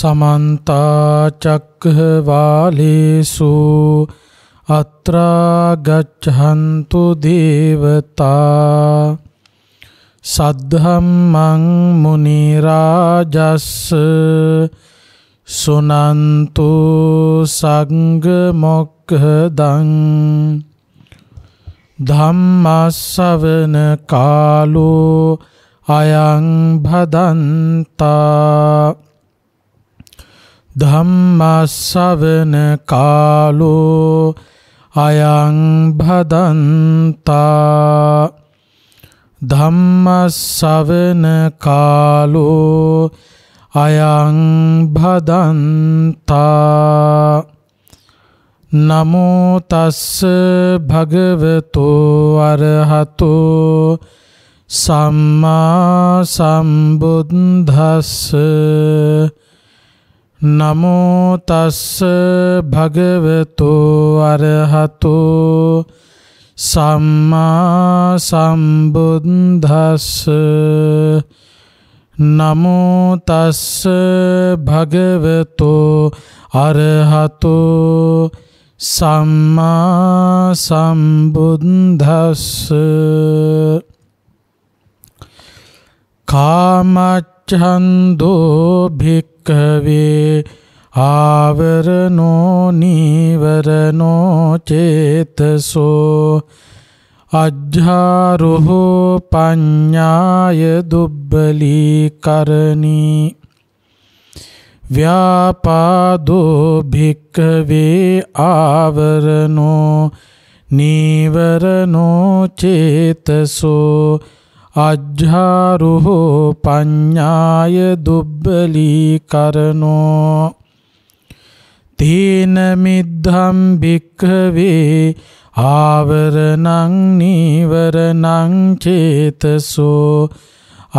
समन्ता चक्रवालेषु अत्रा गच्छन्तु देवता सद्धम्मं मुनिराजस्स सुनन्तु संगमोक्खदं धम्मश्रवण कालो अयं भदन्ता धम्मश्रवण कालो अयं भदन्ता धम्मश्रवण कालो अयं भदन्ता नमो तस्स भगवतो अरहतो सम्मा सम्बुद्धस्स नमो तस्स भगवतो अरहतो सम्मा सम्बुद्धस्स नमो तस्स भगवतो अरहतो सम्मा सम्बुद्धस्स कामच्छन्दो भिक्खवे आवरणो नीवरणो चेतसो अज्झारुहो पඤ්ඤාය दुब्बलीकरणी व्यापादो भिक्खवे आवरणो नीवरणो चेतसो अज्झारुहो पඤ්ඤාය दुब्बलीकरणो තේන මිද්ධම් භික්ඛවේ ආවරණං නීවරණං චේතසෝ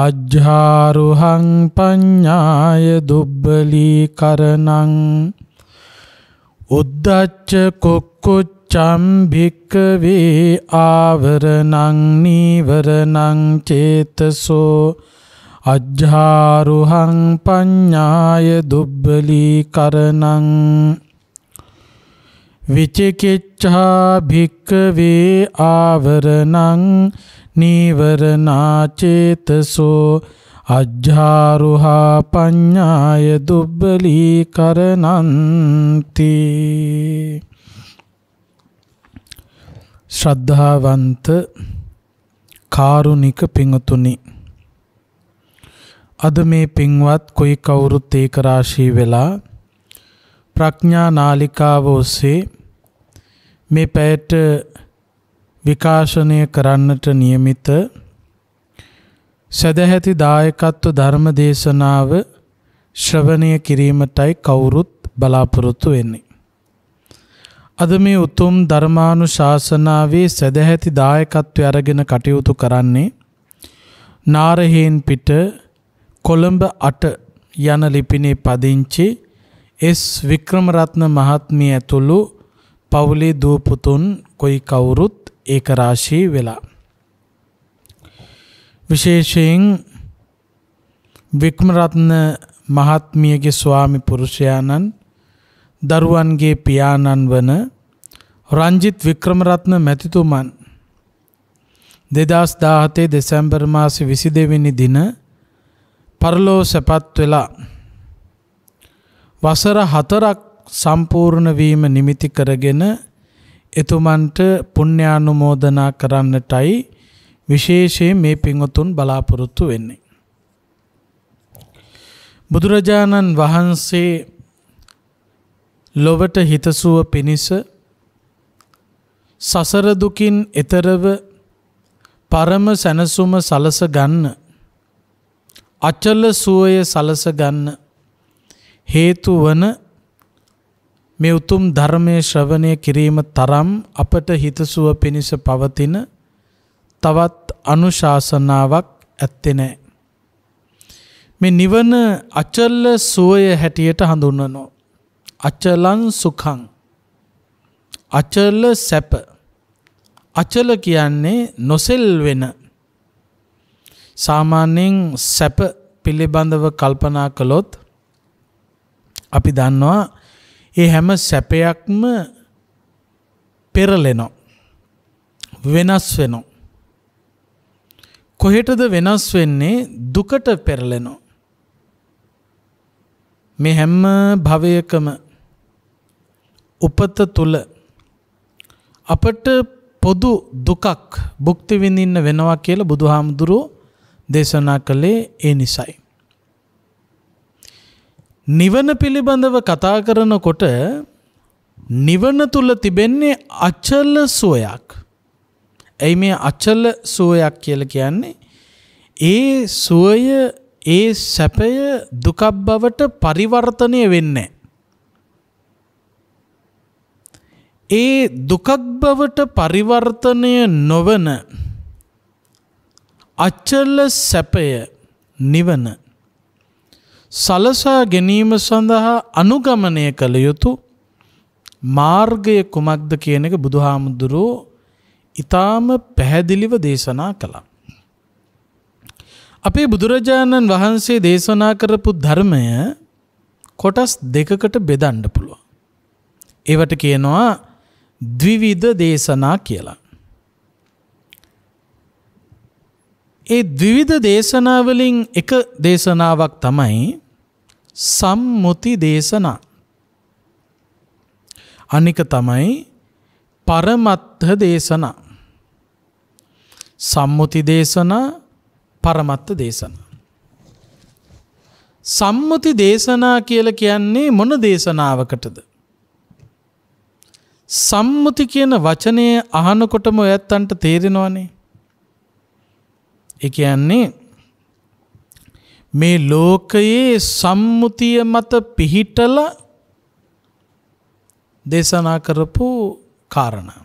අජ්ජාරුහං පඤ්ඤාය දුබ්බලීකරණං උද්ධච්ච කුක්කුච්ඡං භික්ඛවේ ආවරණං නීවරණං චේතසෝ අජ්ජාරුහං පඤ්ඤාය දුබ්බලීකරණං විචිකිච්ඡා භික්ඛවේ ආවරණං නීවරණා චේතසෝ අජ්ජාරුහා පඤ්ඤාය දුබ්බලීකරණන්ති. ශ්‍රද්ධාවන්ත කාරුණික පිංතුනි, අද මේ පින්වත් කොයි කවුරුත් ඒක රාශී වෙලා ප්‍රඥා නාලිකාව ඔස්සේ මේ පැයට විකාශනය කරන්නට නියමිත සදැහැති දායකත්ව ධර්ම දේශනාව ශ්‍රවණය කිරීමටයි කවුරුත් බලාපොරොත්තු වෙන්නේ. අද මේ උතුම් ධර්මානුශාසනාවේ සදැහැති දායකත්වය අරගෙන කටයුතු කරන්නේ නාරහේන් පිට කොළඹ 8 යන ලිපිනේ පදිංචි එස් වික්‍රමරත්න මහත්මිය ඇතුළු පවුලේ දූ පුතුන් කොයි කවුරුත් ඒක රාශී වෙලා. විශේෂයෙන් වික්‍රමරත්න මහත්මියගේ ස්වාමි පුරුෂයාණන් දරුවන්ගේ පියාණන් වන රංජිත් වික්‍රමරත්න මැතිතුමන් 2017 දෙසැම්බර් මාසේ 22 වෙනි දින පරලෝ සැපත් වෙලා වසර 4ක් සම්පූර්ණ වීම නිමිති කරගෙන එතුමන්ට පුණ්‍යානුමෝදනා කරන්නටයි විශේෂයෙන් මේ පින්වතුන් බලාපොරොත්තු වෙන්නේ. බුදුරජාණන් වහන්සේ ලොවට හිතසුව පිණිස සසර දුකින් එතරව පරම සැනසුම සලස ගන්න අචල සුවය සලස ගන්න හේතු වන මේ උතුම් ධර්මයේ ශ්‍රවණය කිරීම තරම් අපට හිතසුව පිණිස පවතින තවත් අනුශාසනාවක් ඇත්තේ නැහැ. මේ නිවන අචල සුවය හැටියට හඳුන්වනවා. අචලං සුඛං. අචල සැප. අචල කියන්නේ නොසෙල් වෙන. සාමාන්‍යයෙන් සැප පිළිබඳව කල්පනා කළොත් අපි දන්නවා ඒ හැම සැපයක්ම පෙරලෙනවා. වෙනස් වෙනවා. කොහෙටද වෙනස් වෙන්නේ? දුකට පෙරලෙනවා. මේ හැම භවයකම උපත තුල අපට පොදු දුකක් භුක්ති විඳින්න වෙනවා කියලා බුදුහාමුදුරුවෝ දේශනා කළේ ඒ නිසයි. නිවන පිළිබඳව කතා කරනකොට නිවන තුල තිබෙන්නේ අචල සුවයක්. එයි මේ අචල සුවයක් කියලා කියන්නේ ඒ සුවය ඒ සැපය දුකක් බවට පරිවර්තනය වෙන්නේ. ඒ දුකක් බවට පරිවර්තනය නොවන අචල සැපය නිවන සලසා ගැනීම සඳහා අනුගමනය කළ යුතු මාර්ගය කුමක්ද කියන එක බුදුහාමුදුරුවෝ ඊටාම පැහැදිලිව දේශනා කළා. අපේ බුදුරජාණන් වහන්සේ දේශනා කරපු ධර්මය කොටස් දෙකකට බෙදන්න පුළුවන්. ඒවට කියනවා ද්විවිධ දේශනා කියලා. ඒ ද්විවිධ දේශනා වලින් එක දේශනාවක් තමයි සම්මුති දේශනා. අනික තමයි පරමත්ත දේශනා. සම්මුති දේශනා පරමත්ත දේශනා. සම්මුති දේශනා කියලා කියන්නේ මොන දේශනාවකටද? සම්මුති කියන වචනය අහනකොටම ඔයත්තන්ට තේරෙනවනේ. ඒ කියන්නේ මේ ලෝකයේ සම්මුතිය මත පිහිටලා දේශනා කරපු කාරණා.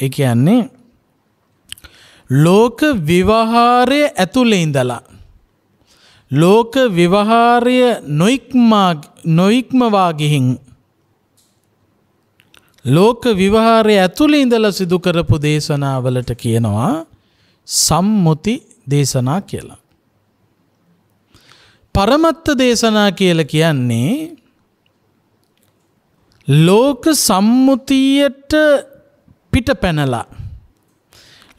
ඒ කියන්නේ ලෝක විවහාරය ඇතුළේ ඉඳලා ලෝක විවහාරය නොඉක්මවා ගිහින් ලෝක විවහාරය ඇතුළේ ඉඳලා සිදු කරපු දේශනාවලට කියනවා සම්මුති දේශනා කියලා. පරමත්ත දේශනා කියලා කියන්නේ ලෝක සම්මුතියට පිටපැනලා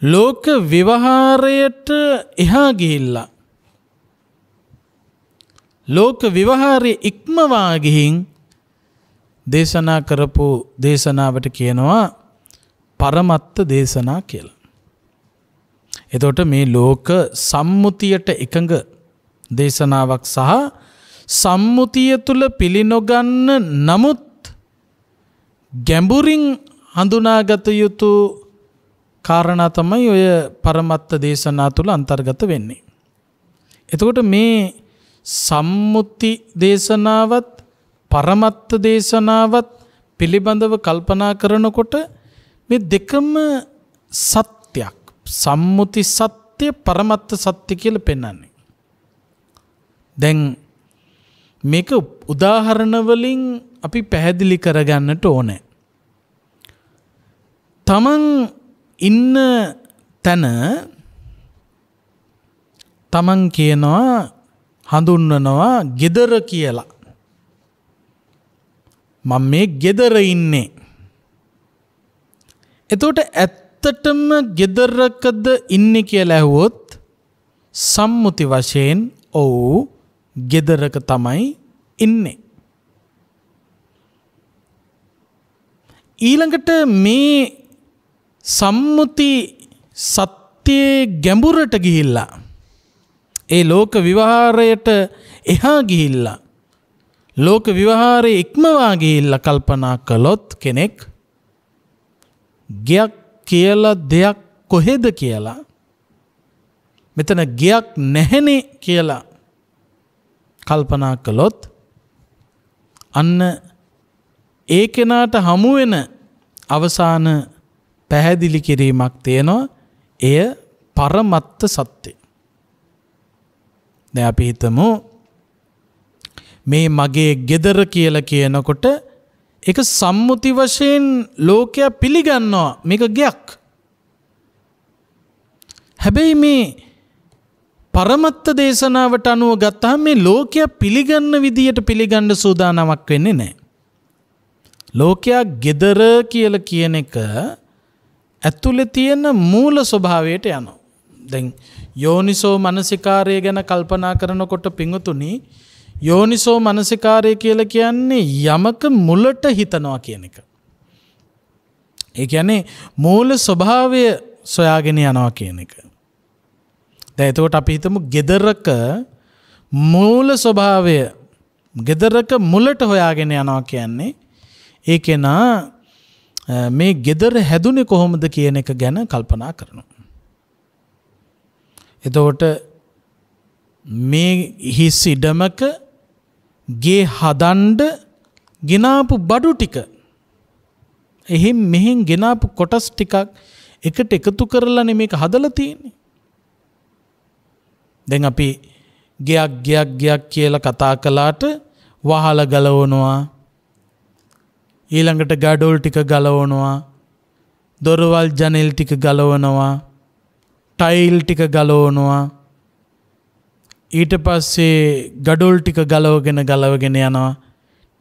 ලෝක විවහාරයට එහා ගිහිල්ලා ලෝක විවහාරය ඉක්මවා ගිහින් දේශනා කරපු දේශනාවට කියනවා පරමත්ත දේශනා කියලා. එතකොට මේ ලෝක සම්මුතියට එකඟ දේශනාවක් සහ සම්මුතිය තුල පිළිනොගන්න නමුත් ගැඹුරින් හඳුනාගත යුතු කාරණා තමයි ඔය පරමත්ත දේශනා තුල අන්තර්ගත වෙන්නේ. එතකොට මේ සම්මුති දේශනාවත් පරමත්ත දේශනාවත් පිළිබඳව කල්පනා කරනකොට මේ දෙකම සත්‍යයක්. සම්මුති සත්‍ය පරමත්ත සත්‍ය කියලා පෙන්වන්නේ. දැන් මේක උදාහරණ වලින් අපි පැහැදිලි කරගන්නට ඕනේ. තමන් ඉන්න තැන තමන් කියනවා හඳුන්වනවා ගෙදර කියලා. මම මේ ගෙදර ඉන්නේ. එතකොට ඇත්තටම ගෙදරකද ඉන්නේ කියලා ඇහුවොත් සම්මුති වශයෙන් ඔව් ගෙදරක තමයි ඉන්නේ. ඊළඟට මේ සම්මුති සත්‍යයේ ගැඹුරට ගිහිල්ලා ඒ ලෝක විවහාරයට එහා ගිහිල්ලා ලෝක විවහාරයේ ඉක්මවා ගිහිල්ලා කල්පනා කළොත් කෙනෙක් ගයක් කියලා දෙයක් කොහෙද කියලා මෙතන ගයක් නැහැනේ කියලා කල්පනා කළොත් අන්න ඒ කෙනාට හමු වෙන අවසාන පැහැදිලි කිරීමක් තියෙනවා. එය පරමත්ත සත්‍යය. දැන් අපි හිතමු මේ මගේ ගෙදර කියලා කියනකොට ඒක සම්මුති වශයෙන් ලෝකයා පිළිගන්නවා මේක ගයක්. හැබැයි මේ පරමත්ත දේශනාවට අනුව ගත්තාම මේ ලෝකයා පිළිගන්න විදියට පිළිගන්න සූදානමක් වෙන්නේ නැහැ. ලෝකයා ගෙදර කියලා කියන එක ඇතුලේ තියෙන මූල ස්වභාවයට යනවා. දැන් යෝනිසෝ මනසිකාරය ගැන කල්පනා කරනකොට පිංගුතුනි යෝනිසෝ මනසිකාරය කියලා කියන්නේ යමක මුලට හිතනවා කියන එක. ඒ කියන්නේ මූල ස්වභාවය සොයාගෙන යනවා කියන එක. දැන් එතකොට අපි හිතමු ගෙදරක මූල ස්වභාවය ගෙදරක මුලට හොයාගෙන යනවා කියන්නේ ඒ කෙනා මේ ගෙදර හැදුනේ කොහොමද කියන එක ගැන කල්පනා කරනවා. එතකොට මේ හිස් ඉඩමක ගේ හදන්න ගෙනාපු බඩු ටික එහෙන් මෙහෙන් ගෙනාපු කොටස් ටිකක් එකට එකතු කරලානේ මේක හදලා තියෙන්නේ. දැන් අපි ගයක් කියලා කතා කළාට වහල ගලවනවා, ඊළඟට ගඩොල් ටික ගලවනවා, දොරවල් ජනෙල් ටික ගලවනවා, ටයිල් ටික ගලවනවා, ඊට පස්සේ ගඩොල් ටික ගලවගෙන යනවා.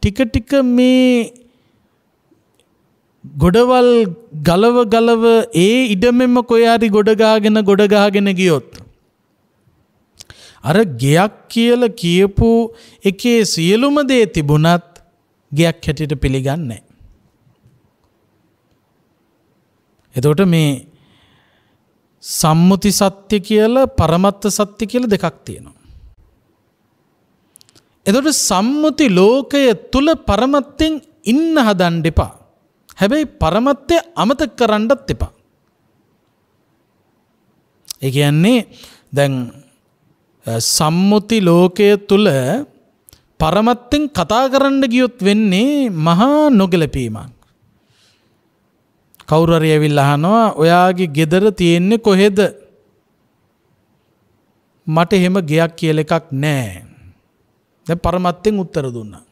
ටික මේ ගොඩවල් ගලව ඒ ඉඩමෙම කොහේ හරි ගොඩ ගහගෙන ගියොත් අර ගයක් කියලා කියපු එකේ සියලුම දේ තිබුණත් ගයක් හැටියට පිළිගන්නේ නැහැ. එතකොට මේ සම්මුති සත්‍ය කියලා පරමත්ත සත්‍ය කියලා දෙකක් තියෙනවා. එතකොට සම්මුති ලෝකය තුල පරමත්තෙන් ඉන්න හදන්න එපා. හැබැයි පරමත්තය අමතක කරන්නත් එපා. ඒ කියන්නේ දැන් සම්මුති ලෝකය තුල පරමත්තෙන් කතා කරන්න ගියොත් වෙන්නේ මහා නොගැලපීමක්. කවුරු හරි ඇවිල්ලා අහනවා ඔයාගේ ගෙදර තියෙන්නේ කොහෙද? මට එහෙම ගයක් කියලා එකක් නැහැ. දැන් පරමත්තෙන් උත්තර දුන්නා.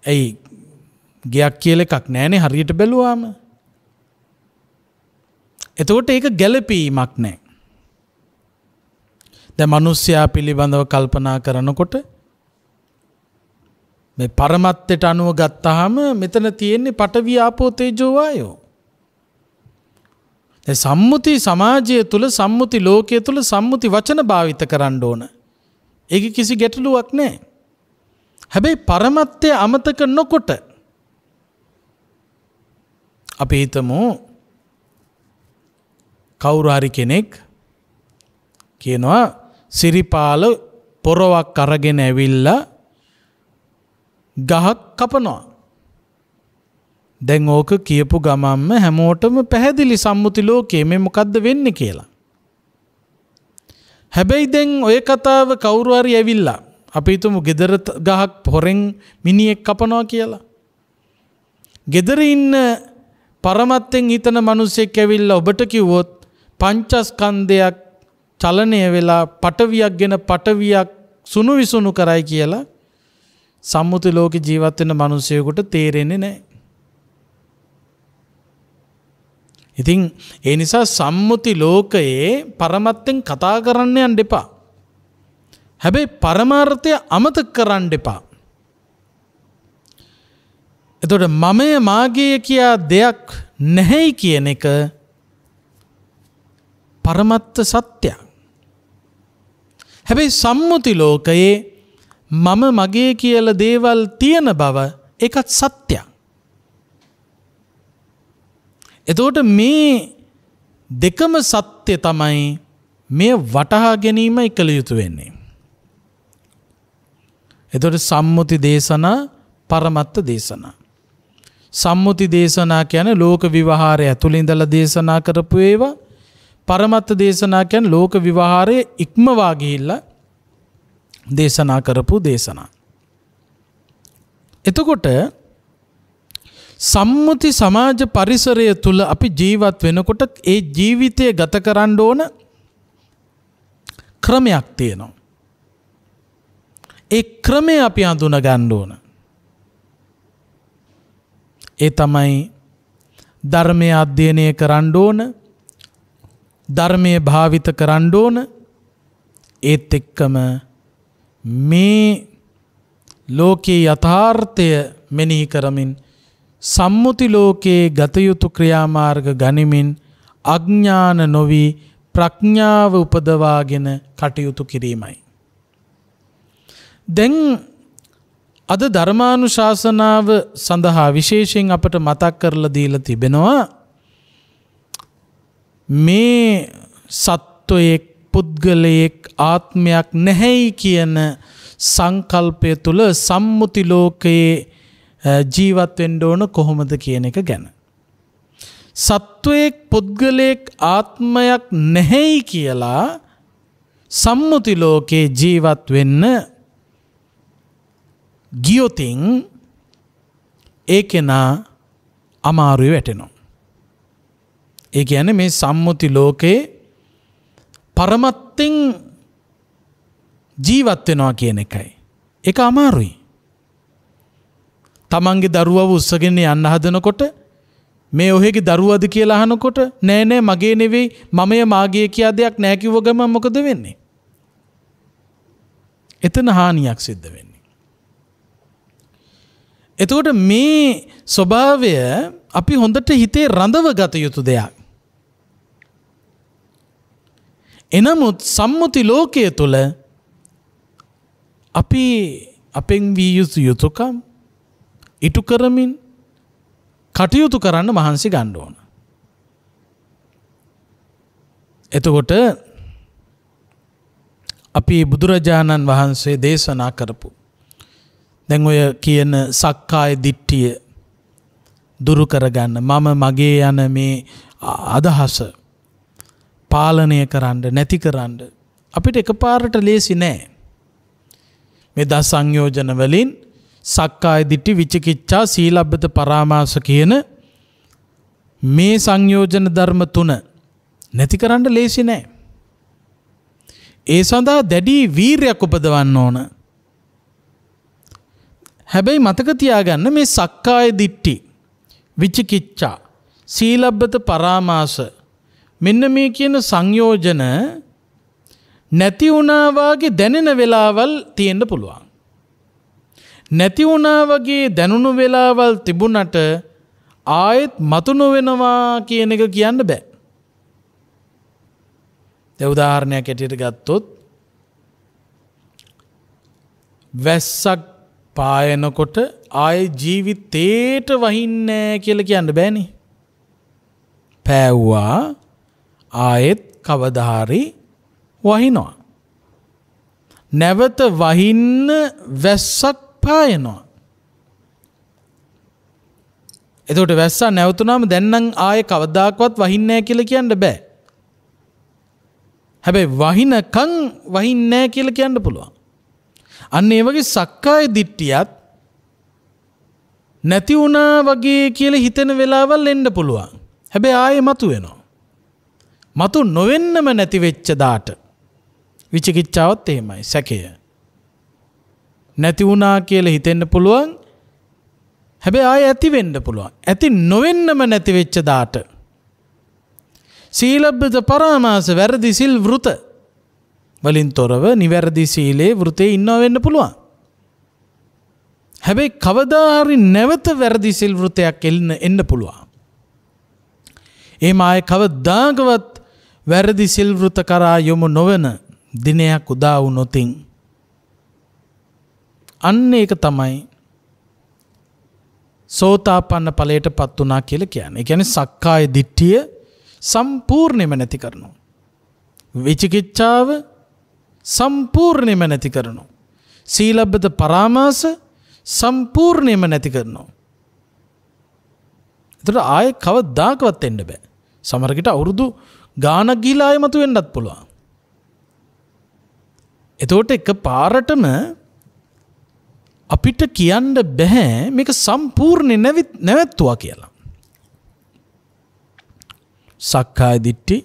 ඇයි ගයක් කියලා එකක් නැහැනේ හරියට බැලුවාම. එතකොට ඒක ගැළපීමක් නැහැ. දැන් මිනිස්සයා පිළිබඳව කල්පනා කරනකොට මේ පරමත්තයට අනුව ගත්තාම මෙතන තියෙන්නේ පඨවි ආපෝ තේජෝ වායෝ. ඒ සම්මුති සමාජය තුල සම්මුති ලෝකයේ තුල සම්මුති වචන භාවිත කරන්න ඕන. ඒක කිසි ගැටලුවක් නැහැ. හැබැයි පරමත්තය අමතක නොකොට අපි හිතමු කවුරු හරි කෙනෙක් කියනවා සිරිපාල පොරවක් අරගෙන ඇවිල්ලා ගහක් කපනවා. දැන් ඕක කියපු ගමන්ම හැමෝටම පැහැදිලි සම්මුති ලෝකයේ මේ මොකද්ද වෙන්නේ කියලා. හැබැයි දැන් ඔය කතාව කවුරු හරි ඇවිල්ලා අපි හිතමු ගෙදර ගහක් හොරෙන් මිනිහෙක් කපනවා කියලා. ගෙදර ඉන්න පරමත්තෙන් හිතන මිනිස්සෙක් ඇවිල්ලා ඔබට කිව්වොත් පංචස්කන්ධයක් චලනය වෙලා පටවියක් ගෙන පටවියක් සුණු විසුණු කරයි කියලා සම්මුති ලෝකේ ජීවත් වෙන මිනිසෙකුට තේරෙන්නේ නැහැ. ඉතින් ඒ නිසා සම්මුති ලෝකයේ පරමත්තෙන් කතා කරන්න යන්න එපා. හැබැයි පරමාර්ථය අමතක කරන්න එපා. එතකොට මමය මාගේ කියා දෙයක් නැහැයි කියන එක පරමත්ත සත්‍යයක්. හැබැයි සම්මුති ලෝකයේ මම මගේ කියලා දේවල් තියෙන බව ඒකත් සත්‍යයක්. එතකොට මේ දෙකම සත්‍ය තමයි මේ වටහා ගැනීමයි කළ යුතු වෙන්නේ. එතකොට සම්මුති දේශනා පරමත්ත දේශනා. සම්මුති දේශනා කියන්නේ ලෝක විවහාරය ඇතුළේ ඉඳලා දේශනා කරපු ඒවා. පරමත්ත දේශනා කියන්නේ ලෝක විවහාරයේ ඉක්මවා ගිහිල්ලා දේශනා කරපු දේශනා. එතකොට සම්මුති සමාජ පරිසරය තුල අපි ජීවත් වෙනකොට ඒ ජීවිතය ගත කරන්න ඕන ක්‍රමයක් තියෙනවා. ඒ ක්‍රමය අපි හඳුනා ගන්න ඕන. ඒ තමයි ධර්මය අධ්‍යයනය කරන්න ඕන, ධර්මයේ භාවිත කරන්න ඕන. ඒත් එක්කම මේ ලෝකේ යථාර්ථය මෙනෙහි කරමින් සම්මුති ලෝකයේ ගත යුතු ක්‍රියාමාර්ග ගනිමින් අඥාන නොවි ප්‍රඥාව උපදවාගෙන කටයුතු කිරීමයි. දැන් අද ධර්මානුශාසනාව සඳහා විශේෂයෙන් අපට මතක් කරලා දීලා තිබෙනවා මේ සත්වයෙක් පුද්ගලයෙක් ආත්මයක් නැහැයි කියන සංකල්පය තුළ සම්මුති ලෝකයේ ජීවත් වෙන්න ඕන කොහොමද කියන එක ගැන. සත්වයෙක් පුද්ගලයෙක් ආත්මයක් නැහැයි කියලා සම්මුති ලෝකයේ ජීවත් වෙන්න ගියොතින් ඒ කෙනා අමාරුවේ වැටෙනවා. ඒ කියන්නේ මේ සම්මුති ලෝකේ පරමත්තෙන් ජීවත් වෙනවා කියන එකයි. ඒක අමාරුයි. තමන්ගේ දරුවව උස්සගෙන යන්න හදනකොට මේ ඔහෙගේ දරුවද කියලා අහනකොට නෑ නෑ මගේ නෙවෙයි මමය මාගේ කියා දෙයක් නෑ කිව්ව ගමන් මොකද වෙන්නේ? එතන හානියක් සිද්ධ වෙන්නේ. එතකොට මේ ස්වභාවය අපි හොඳට හිතේ රඳව ගත යුතු දෙයක්. එනමුත් සම්මුති ලෝකයේ තුල අපි අපෙන් වී යුතු යුතුයකම් ඉටු කරමින් කටයුතු කරන්න මහන්සි ගන්න ඕන. එතකොට අපි බුදුරජාණන් වහන්සේ දේශනා කරපු දැන් ඔය කියන සක්කාය දිට්ඨිය දුරු කරගන්න මම මගේ යන මේ අදහස පාලනය කරන්න නැති කරන්න අපිට එකපාරට ලේසි නෑ. මේ දස සංයෝජන වලින් සක්කාය දිට්ඨි විචිකිච්ඡා සීලබ්බත පරාමාස කියන මේ සංයෝජන ධර්ම තුන නැති කරන්න ලේසි නෑ. ඒ සඳහා දැඩි වීරයක් උපදවන්න ඕන. හැබැයි මතක තියාගන්න මේ සක්කාය දිට්ඨි විචිකිච්ඡා සීලබ්බත පරාමාස මෙන්න මේ කියන සංයෝජන නැති වුණා වගේ දැනෙන වෙලාවල් තියෙන්න පුළුවන්. නැති වුණා වගේ දැනුණු වෙලාවල් තිබුණට ආයෙත් මතු නොවෙනවා කියන එක කියන්න බෑ. දැන් උදාහරණයක් ඇටියට ගත්තොත් වැස්සක් පායනකොට ආයේ ජීවිතේට වහින්නේ කියලා කියන්න බෑනේ. පෑවුවා ආයෙත් කවදා හරි වහිනවා. නැවත වහින්න වැස්සක් පායනවා. එතකොට වැස්සා නැවතුනම දැන් නම් ආයේ කවදාකවත් වහින්නේ නැහැ කියලා කියන්න බෑ. හැබැයි වහිනකන් වහින්නේ නැහැ කියලා කියන්න පුළුවන්. අන්න ඒ වගේ සක්කාය දිට්ඨියත් නැති වුණා වගේ කියලා හිතෙන වෙලාවල් එන්න පුළුවන්. හැබැයි ආයේ මතු වෙනවා. මතු නොවෙන්නම නැති වෙච්ච දාට විචිකිච්ඡාවත් එහෙමයි සැකය. නැති වුණා කියලා හිතෙන්න පුළුවන්. හැබැයි ආයේ ඇති වෙන්න පුළුවන්. ඇති නොවෙන්නම නැති වෙච්ච දාට සීලබ්බත පරාමාස වැරදි සිල් වෘත වලින් තොරව නිවැරදි සීලේ වෘතේ ඉන්නව වෙන්න පුළුවන්. හැබැයි කවදා හරි නැවත වැරදි සිල් වෘතයක් එන්න පුළුවන්. එහෙම ආයේ කවදාකවත් වැරදි සිල් වෘත කරා යොමු නොවන දිනයක් උදා වුණොතින් අන්න ඒක තමයි සෝතාපන්න ඵලයටපත් උනා කියලා කියන්නේ. ඒ කියන්නේ සක්කාය දිට්ඨිය සම්පූර්ණයෙන්ම නැති කරනවා. විචිකිච්ඡාව සම්පූර්ණයෙන්ම නැති කරනවා. සීලබ්බත පරාමාස සම්පූර්ණයෙන්ම නැති කරනවා. ඒතර ආයේ කවදාකවත් එන්න බෑ. සමහරකට අවුරුදු ගානක් ගිහිලා ආයෙ මතුවෙන්නත් පුළුවන්. එතකොට එක පාරටම අපිට කියන්න බෑ මේක සම්පූර්ණ නැවැත්තුවා කියලා. සක්කාය දිට්ඨි,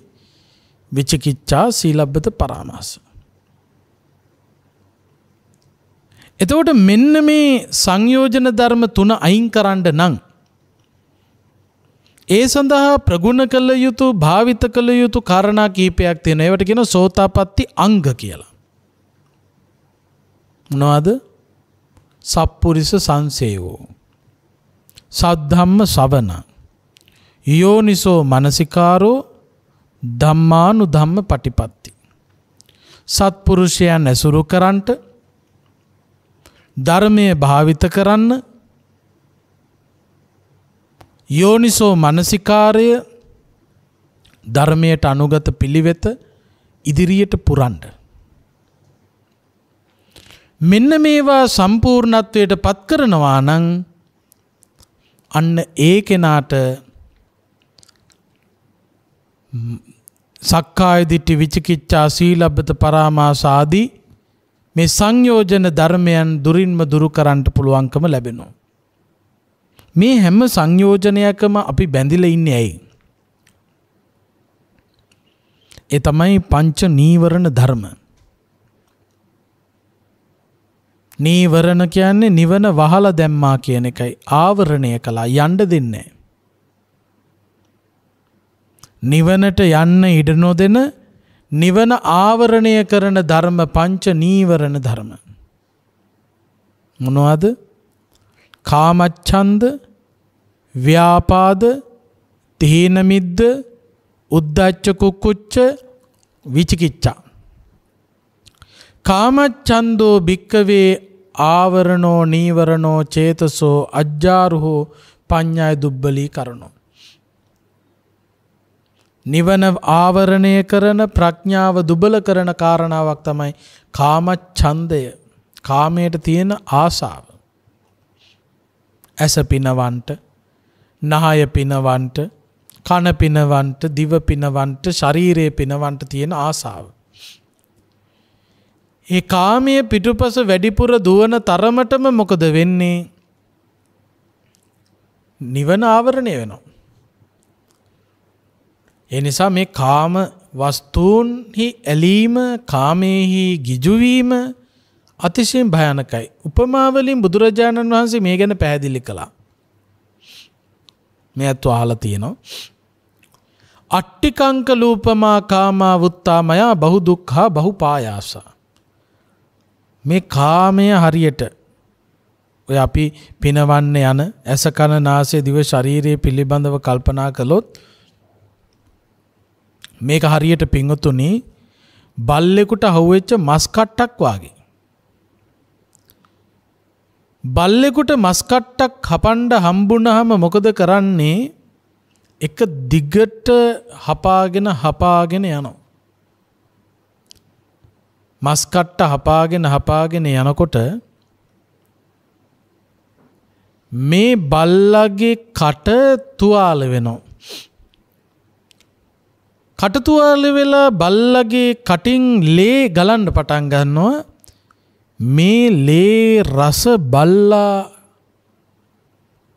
විචිකිච්ඡා, සීලබ්බත පරාමාස. එතකොට මෙන්න මේ සංයෝජන ධර්ම 3 අයින් කරන්න නම් ඒ සඳහා ප්‍රගුණ කළ යුතු, භාවිත කළ යුතු කාරණා කීපයක් තියෙනවා. ඒවට කියනවා සෝතාපට්ටි අංග කියලා. මොනවද? සප්පුරිස සංසේවෝ, සද්ධම්ම ශ්‍රවණ, යෝනිසෝ මනසිකාරෝ, ධම්මානුධම්ම පටිපatti. සත්පුරුෂයන් ඇසුරු කරන්ට, ධර්මයේ භාවිත කරන්න, යෝනිසෝ මනසිකාරය, ධර්මයට අනුගත පිළිවෙත ඉදිරියට පුරන්න. මෙන්න මේවා සම්පූර්ණත්වයට පත් කරනවා නම් අන්න ඒ කෙනාට සක්කාය දිට්ඨි, විචිකිච්ඡා, සීලබ්බත පරාමාස ආදී මේ සංයෝජන ධර්මයන් දුරින්ම දුරු කරන්න පුළුවන්කම ලැබෙනවා. මේ හැම සංයෝජනයකම අපි බැඳිලා ඉන්නේ ඇයි? ඒ තමයි පංච නීවරණ ධර්ම. නීවරණ කියන්නේ නිවන වහලා දැම්මා කියන එකයි. ආවරණය කළා, යන්න දෙන්නේ නැහැ. නිවනට යන්න ඉඩ නොදෙන, නිවන ආවරණය කරන ධර්ම පංච නීවරණ ධර්ම. මොනවද? කාමච්ඡන්ද, ව්‍යාපාද, තීන මිද්ද, උද්ධච්ච කුක්කුච්ච, විචිකිච්ඡා. කාමච්ඡන්தோ භික්කවේ ආවරණෝ නීවරණෝ චේතසෝ අජ්ජාරුහෝ පඤ්ඤාය දුබ්බලී කරනෝ. නිවන ආවරණය කරන, ප්‍රඥාව දුබල කරන කාරණාවක් තමයි කාමච්ඡන්දය. කාමයට තියෙන ආසාව. ඇස පිනවන්ට, නහය පිනවන්ට, කන පිනවන්ට, දිව පිනවන්ට, ශරීරය පිනවන්ට තියෙන ආසාව. ඒ කාමයේ පිටුපස වැඩිපුර දුවන තරමටම මොකද වෙන්නේ? නිවන ආවරණය වෙනවා. ඒ නිසා මේ කාම වස්තුන්හි ඇලීම, කාමයේහි ගිජුවීම අතිශයින් භයානකයි. උපමාවලින් බුදුරජාණන් වහන්සේ මේ ගැන පැහැදිලි කළා. මේ අත්ව අහලා තියෙනවා. අට්ටිකංක ලූපමා කාමා වුත්තාමයා බහු දුක්ඛා බහු පායාසා. මේ කාමය හරියට ඔය අපි පිනවන්න යන ඇස කන නාසය දිව ශරීරය පිළිබඳව කල්පනා කළොත් මේක හරියට පිංගුතුනි බල්ලෙකුට අහුවෙච්ච මස් කට්ටක් වාගේ. බල්ලෙකුට මස් කට්ටක් කපන්න හම්බුනහම මොකද කරන්නේ? එක දිගට හපාගෙන යනවා. මස් කට්ට හපාගෙන යනකොට මේ බල්ලගේ කට තුවාල වෙනවා. කට තුවාල වෙලා බල්ලගේ කටින් ලේ ගලන්න පටන් ගන්නවා. මේ ලේ රස බල්ලා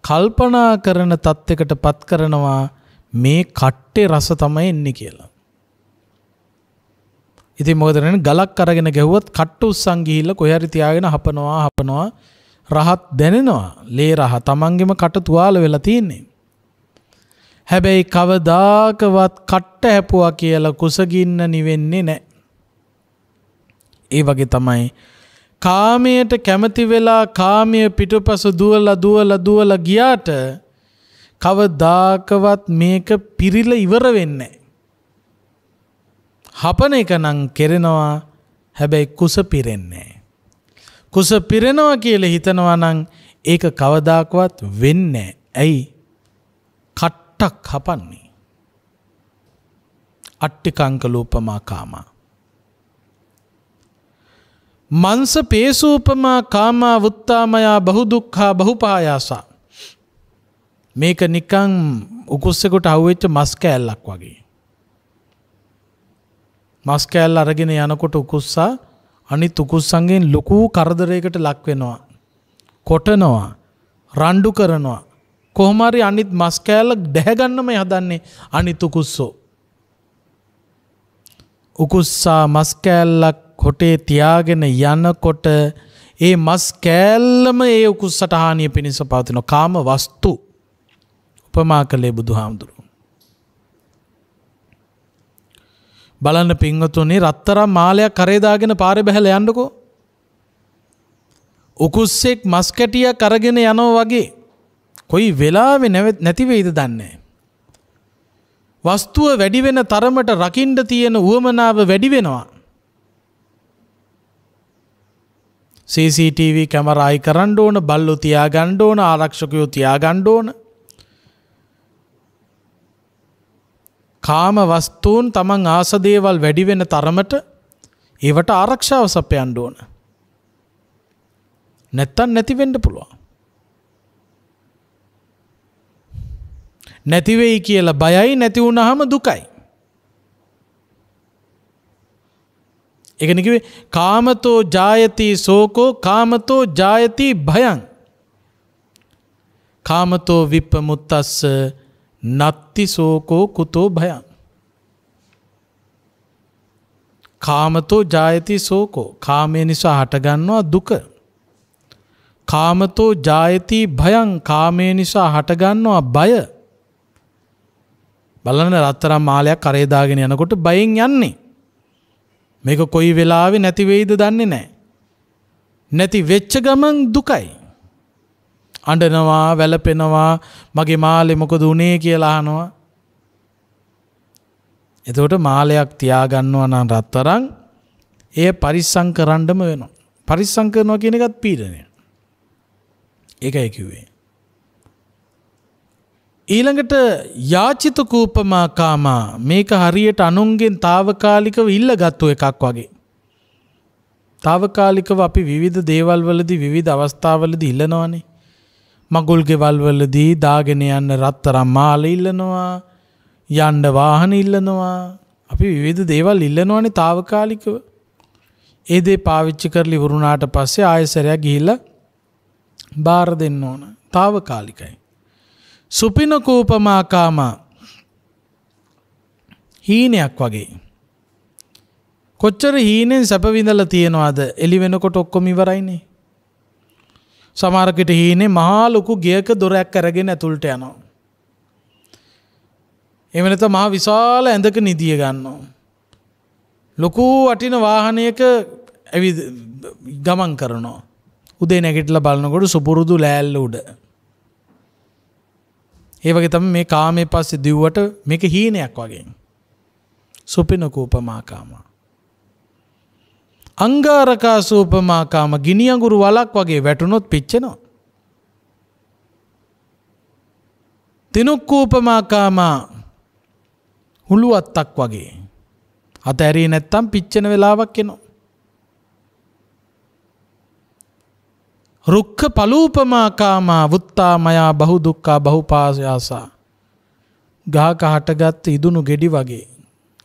කල්පනා කරන තත්යකට පත් කරනවා මේ කට්ටේ රස තමයි එන්නේ කියලා. ඉතින් මොකද කරන්නේ? ගලක් අරගෙන ගැහුවත් කට්ට උස්සන් ගිහිල්ලා කොහේ හරි තියාගෙන හපනවා රහත් දැනෙනවා. ලේ රහ තමන්ගෙම කට තුවාල වෙලා තියෙන්නේ. හැබැයි කවදාකවත් කට්ට හැපුවා කියලා කුසගින්න නිවෙන්නේ නැහැ. ඒ වගේ තමයි කාමයට කැමති වෙලා කාමයේ පිටුපස දුවලා ගියාට කවදාකවත් මේක පිරිලා ඉවර වෙන්නේ නැහැ. හපන එක නම් කෙරෙනවා, හැබැයි කුස පිරෙන්නේ නැහැ. කුස පිරෙනවා කියලා හිතනවා නම් ඒක කවදාකවත් වෙන්නේ නැහැ. ඇයි? කට්ටක් හපන්නේ. අට්ටිකංක ලූපමා කාමා. මංස පේසූපමා කාමා වුත්තාමයා බහු දුක්ඛා බහු පායාසා. මේක නිකන් උකුස්සෙකුට අහුවෙච්ච මස් කෑල්ලක් වගේ. මස් කෑල්ල අරගෙන යනකොට උකුස්සා අනිත් උකුස්සන්ගෙන් ලොකු කරදරයකට ලක් වෙනවා. කොටනවා, රණ්ඩු කරනවා. කොහොම හරි අනිත් මස් කෑල්ල දැහැගන්නම හදන්නේ අනිත් උකුස්සෝ. උකුස්සා මස් කෑල්ලක් කොටේ තියාගෙන යනකොට ඒ මස් කෑල්ලම ඒ උකුස්සට හානිය පිණිස පවතින කාම වස්තු උපමා කළේ බුදුහාමුදුරුවෝ. බලන්න පින්වතුනි, රත්තරන් මාලයක් කරේ දාගෙන පාරේ බහැලා යන්නකෝ. උකුස්සෙක් මස් කැටියක් අරගෙන යනවා වගේ කොයි වෙලාවෙ නැති වෙයිද දන්නේ. වස්තුව වැඩි වෙන තරමට රකින්න තියෙන උවමනාව වැඩි වෙනවා. CCTV කැමරා අයි කරන්න ඕන, බල්ලෝ තියාගන්න ඕන, ආරක්ෂකයෝ තියාගන්න ඕන. කාම වස්තුන් තමන් ආස දේවල් වැඩි වෙන තරමට ඒවට ආරක්ෂාව සපයන්න ඕන. නැත්තම් නැති වෙන්න පුළුවන්. නැති වෙයි කියලා බයයි, නැති වුණාම දුකයි. ඒකනේ කිව්වේ කාමතෝ ජායති සෝකෝ කාමතෝ ජායති භයං කාමතෝ විප්පමුත්තස්ස නත්ති සෝකෝ කුතෝ භයං. කාමතෝ ජායති සෝකෝ, කාමය නිසා හටගන්නවා දුක. කාමතෝ ජායති භයං, කාමය නිසා හටගන්නවා බය. බලන්න රත්තරන් මාලයක් කරේ දාගෙන යනකොට බයෙන් යන්නේ. මේක කොයි වෙලාවෙ නැති වෙයිද දන්නේ නැහැ. නැති වෙච්ච ගමන් දුකයි. අඬනවා, වැළපෙනවා, මගේ මාලේ මොකද උනේ කියලා අහනවා. එතකොට මාලයක් තියාගන්නවා නම් රත්තරන්, එය පරිස්සම් කරන්නම වෙනවා. පරිස්සම් කරනවා කියන එකත් පීඩනය. ඒකයි කිව්වේ. ඊළඟට යාචිත කූපමා කාමා, මේක හරියට අනුන්ගෙන් తాවකාලිකව ඉල්ලගත්තු එකක් වගේ. తాවකාලිකව අපි විවිධ දේවල් වලදී විවිධ අවස්ථාවලදී ඉල්ලනවානේ. මගුල් ගෙවල් වලදී දාගෙන යන්න රත්තරන් මාල ඉල්ලනවා, යන්න වාහන ඉල්ලනවා. අපි විවිධ දේවල් ඉල්ලනවානේ తాවකාලිකව. ඒ දේ පාවිච්චි කරලි වුණාට පස්සේ ආයෙසරයක් ගිහිල්ලා බාර දෙන්න ඕන. తాවකාලිකයි. සුපින කූපමා කාමා, හීනයක් වගේ. කොච්චර හීනෙන් සැප විඳලා තියනවාද, එළි වෙනකොට ඔක්කොම ඉවරයිනේ. සමහරකට හීනේ මහා ලොකු ගෙයක දොරක් අරගෙන ඇතුළට යනවා. එහෙම නැත්නම් මහා විශාල ඇඳක නිදිය ගන්නවා. ලොකු වටින වාහනයක ගමන් කරනවා. උදේ නැගිටලා බලනකොට සුපුරුදු ලෑල්ල උඩ. ඒ වගේ තමයි මේ කාමයේ පස්සේ දිව්වට මේක හීනයක් වගේ. සුපින කූපමා කාමා. අංගාරකා සූපමා කාම, ගිනි අඟුරු වලක් වගේ වැටුනොත් පිච්චෙනවා. තිනුක්කූපමා කාමා, හුළු අත්තක් වගේ. අතෑරියේ නැත්තම් පිච්චෙන වෙලාවක් එනවා. රුක්ඛ පලූපමා කාමා, වුත්තා මයා බහු දුක්ඛා බහුපායාසා, ගහක හටගත් ඉදුණු ගෙඩි වගේ.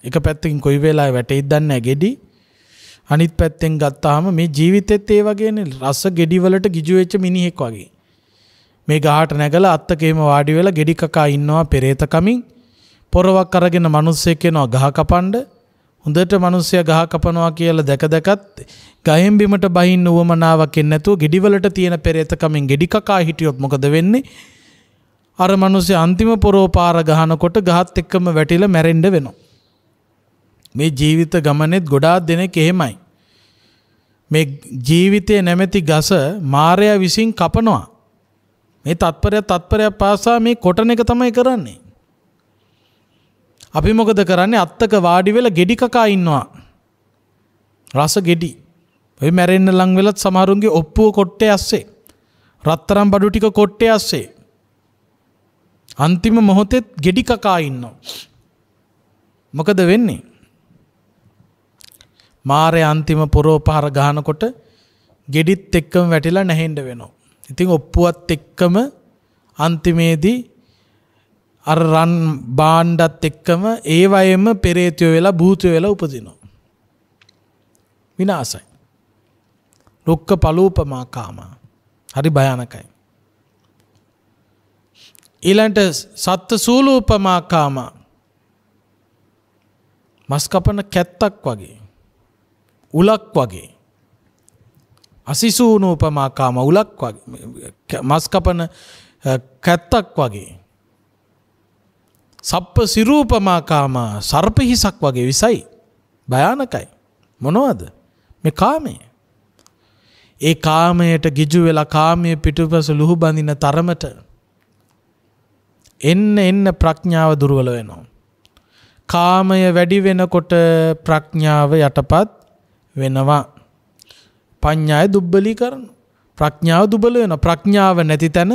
එක පැත්තකින් කොයි වෙලාවෙ වැටෙයිද දන්නේ නැහැ ගෙඩි. අනිත් පැත්තෙන් ගත්තාම මේ ජීවිතෙත් ඒ වගේනේ, රස ගෙඩි වලට ගිජු වෙච්ච මිනිහෙක් වගේ. මේ ගහට නැගලා අත්තකේම වාඩි වෙලා ගෙඩි කකා ඉන්නවා පෙරේත කමින්. පොරවක් අරගෙන මිනිස්සෙක් එනවා ගහ කපන්න. හොඳට මිනිස්සයා ගහ කපනවා කියලා දැකත් ගහෙන් බිමට බහින්න උවමනාවක් එන්නේ නැතුව ගෙඩි වලට තියෙන පෙරේත කමින් ගෙඩි කකා හිටියොත් මොකද වෙන්නේ? අර මිනිස්සයා අන්තිම පොරෝ පාර ගහනකොට ගහත් එක්කම වැටිලා මැරෙන්න වෙනවා. මේ ජීවිත ගමනේත් ගොඩාක් දෙනෙක් එහෙමයි. මේ ජීවිතයේ නැමැති ගස මායя විසින් කපනවා. මේ තත්පරයක් පාසා මේ කොටන එක තමයි කරන්නේ. අපි මොකද කරන්නේ? අත්තක වාඩි වෙලා ගෙඩි කකා ඉන්නවා. රස ගෙඩි. ඔය මැරෙන්න ලං වෙලත් සමහරුන්ගේ ඔප්පුව කොට්ටේ ඇස්සේ. රත්තරන් බඩු ටික කොට්ටේ ඇස්සේ. අන්තිම මොහොතේ ගෙඩි කකා ඉන්නවා. මොකද වෙන්නේ? මාරේ අන්තිම පොරෝපහර ගහනකොට ගෙඩිත් එක්කම වැටිලා නැහෙන්න වෙනවා. ඉතින් ඔප්පුවත් එක්කම අන්තිමේදී අර රන් බාණ්ඩත් එක්කම ඒ වයේම පෙරේතයෝ වෙලා භූතයෝ වෙලා උපදිනවා. විනාසයි. රුක්ක පලූපමා කාම. හරි භයානකයි. ඊළඟට සත්ත්ව සූලූපමා කාම. මස් කපන කැත්තක් වගේ. උලක් වගේ. අසිසූනූපමා කාම උලක් වගේ. මස් කපන කැත්තක් වගේ. සප්ප සිරූපමා කාම සර්ප හිසක් වගේ විසයි. භයානකයි. මොනවද? මේ කාමය. ඒ කාමයට ගිජු වෙලා කාමයේ පිටුපස ලුහු බඳින තරමට එන්න ප්‍රඥාව දුර්වල වෙනවා. කාමය වැඩි වෙනකොට ප්‍රඥාව යටපත් වෙනවා. පඤ්ඤාය දුබ්බලීකරණ. ප්‍රඥාව දුබල වෙනවා. ප්‍රඥාව නැති තැන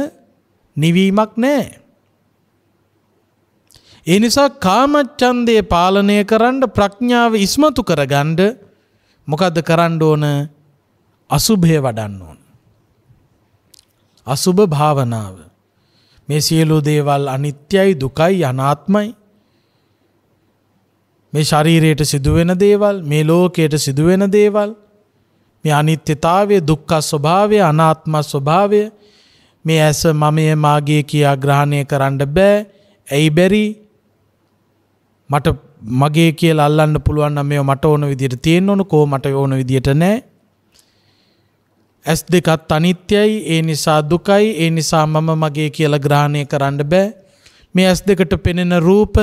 නිවීමක් නැහැ. ඒ නිසා කාමච්ඡන්දය පාලනය කරන්න ප්‍රඥාව ඉස්මතු කරගන්න මොකද්ද කරන්න ඕන? අසුභය වඩන්න ඕන. අසුභ භාවනාව. මේ සියලු දේවල් අනිත්‍යයි, දුකයි, අනාත්මයි. මේ ශරීරයට සිදුවෙන දේවල්, මේ ලෝකයට සිදුවෙන දේවල්, මේ අනිත්‍යතාවය, දුක්ඛ ස්වභාවය, අනාත්ම ස්වභාවය, මේ ඇස මමය මාගේ කියා ග්‍රහණය කරන්න බෑ. ඇයි බැරි? මට මගේ කියලා අල්ලන්න පුළුවන් නම් මේව මට ඕන විදියට තියෙන්න ඕන, කෝ මට ඕන විදියට නෑ. ඇස් දෙකත් අනිත්‍යයි, ඒ නිසා දුකයි, ඒ නිසා මම මගේ කියලා ග්‍රහණය කරන්න බෑ. මේ ඇස් දෙකට පෙනෙන රූප,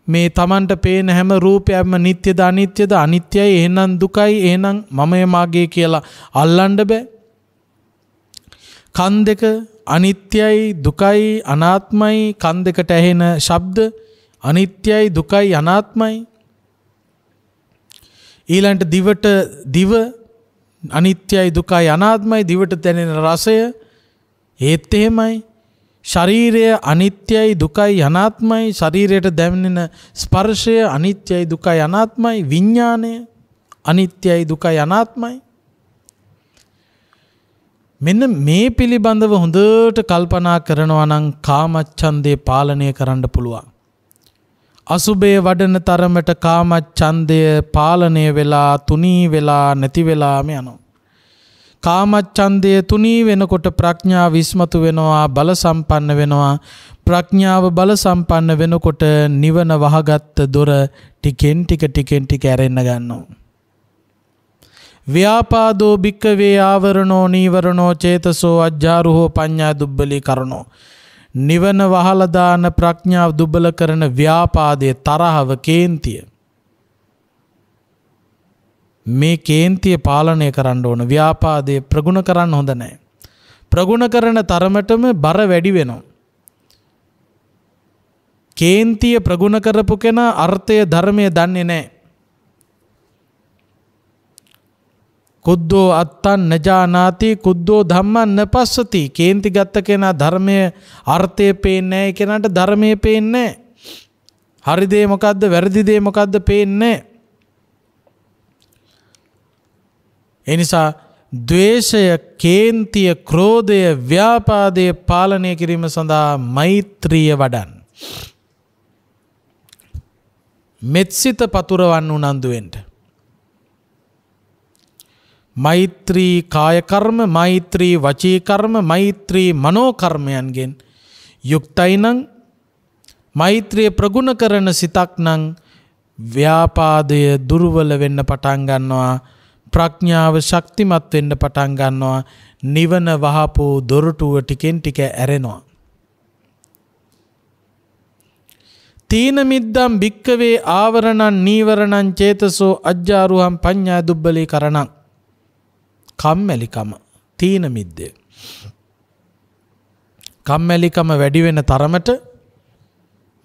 මේ Tamanට පේන හැම රූපයක්ම නිට්ටයද අනිත්‍යද? අනිත්‍යයි, එහෙනම් දුකයි, එහෙනම් මම මාගේ කියලා අල්ලන්න බෑ. කන් දෙක අනිත්‍යයි, දුකයි, අනාත්මයි. කන් දෙකට ඇහෙන ශබ්ද අනිත්‍යයි, දුකයි, අනාත්මයි. ඊළඟට දිවට දිව අනිත්‍යයි, දුකයි, අනාත්මයි. දිවට දැනෙන රසය ඒත් එහෙමයි. ශරීරය අනිත්‍යයි, දුකයි, අනාත්මයි. ශරීරයට දැනෙන ස්පර්ශය අනිත්‍යයි, දුකයි, අනාත්මයි. විඥාණය අනිත්‍යයි, දුකයි, අනාත්මයි. මෙන්න මේ පිළිබඳව හොඳට කල්පනා කරනවා නම් කාමච්ඡන්දේ පාලනය කරන්න පුළුවන්. අසුභය වඩන තරමට කාමච්ඡන්දය පාලනය වෙලා තුනී වෙලා නැති වෙලාම යනවා. කාමච්ඡන්දය තුනී වෙනකොට ප්‍රඥාව විස්මතු වෙනවා, බල සම්පන්න වෙනවා. ප්‍රඥාව බල සම්පන්න වෙනකොට නිවන වහගත්ත දොර ටිකෙන් ටික ඇරෙන්න ගන්නවා. ව්‍යාපාදෝ භික්ඛවේ ආවරණෝ නීවරණෝ චේතසෝ අජ්ජාරුහෝ පඤ්ඤා දුබ්බලී කරණෝ. නිවන වහලා දාන ප්‍රඥාව දුබල කරන ව්‍යාපාදයේ තරහව, කේන්තිය. මේ කේන්තිය පාලනය කරන්න ඕන. ව්‍යාපාදයේ ප්‍රගුණ කරන්න හොඳ නැහැ. ප්‍රගුණ කරන තරමටම බර වැඩි වෙනවා. කේන්තිය ප්‍රගුණ කරපු කෙනා අර්ථය ධර්මය දන්නේ නැහැ. කුද්දෝ අත්තං නජානාති කුද්දෝ ධම්මං නපස්සති. කේන්ති ගත්ත කෙනා ධර්මයේ අර්ථය පේන්නේ නැහැ. කෙනාට ධර්මයේ පේන්නේ නැහැ. හරි දේ මොකද්ද, වැරදි දේ මොකද්ද පේන්නේ නැහැ. ඒ නිසා ද්වේෂය, කේන්තිය, ක්‍රෝධය, ව්‍යාපාදය පාලනය කිරීම සඳහා මෛත්‍රිය වඩන්න. මෙත්සිත පතුරවන්න උනන්දු වෙන්න. මෛත්‍රී කාය කර්ම, මෛත්‍රී වචී කර්ම, මෛත්‍රී මනෝ කර්මයන්ගෙන් යුක්තයි නම්, මෛත්‍රිය ප්‍රගුණ කරන සිතක් නම් ව්‍යාපාදය දුර්වල වෙන්න පටන් ගන්නවා. ප්‍රඥාව ශක්තිමත් වෙන්න පටන් ගන්නවා. නිවන වහපු දොරටුව ටිකෙන් ටික ඇරෙනවා. තීන මිද්දම් භික්ඛවේ ආවරණං නීවරණං චේතසෝ අජ්ජාරුහං පඤ්ඤා දුබ්බලී කරණං. කම්මැලිකම, තීන මිද්දේ. කම්මැලිකම වැඩි වෙන තරමට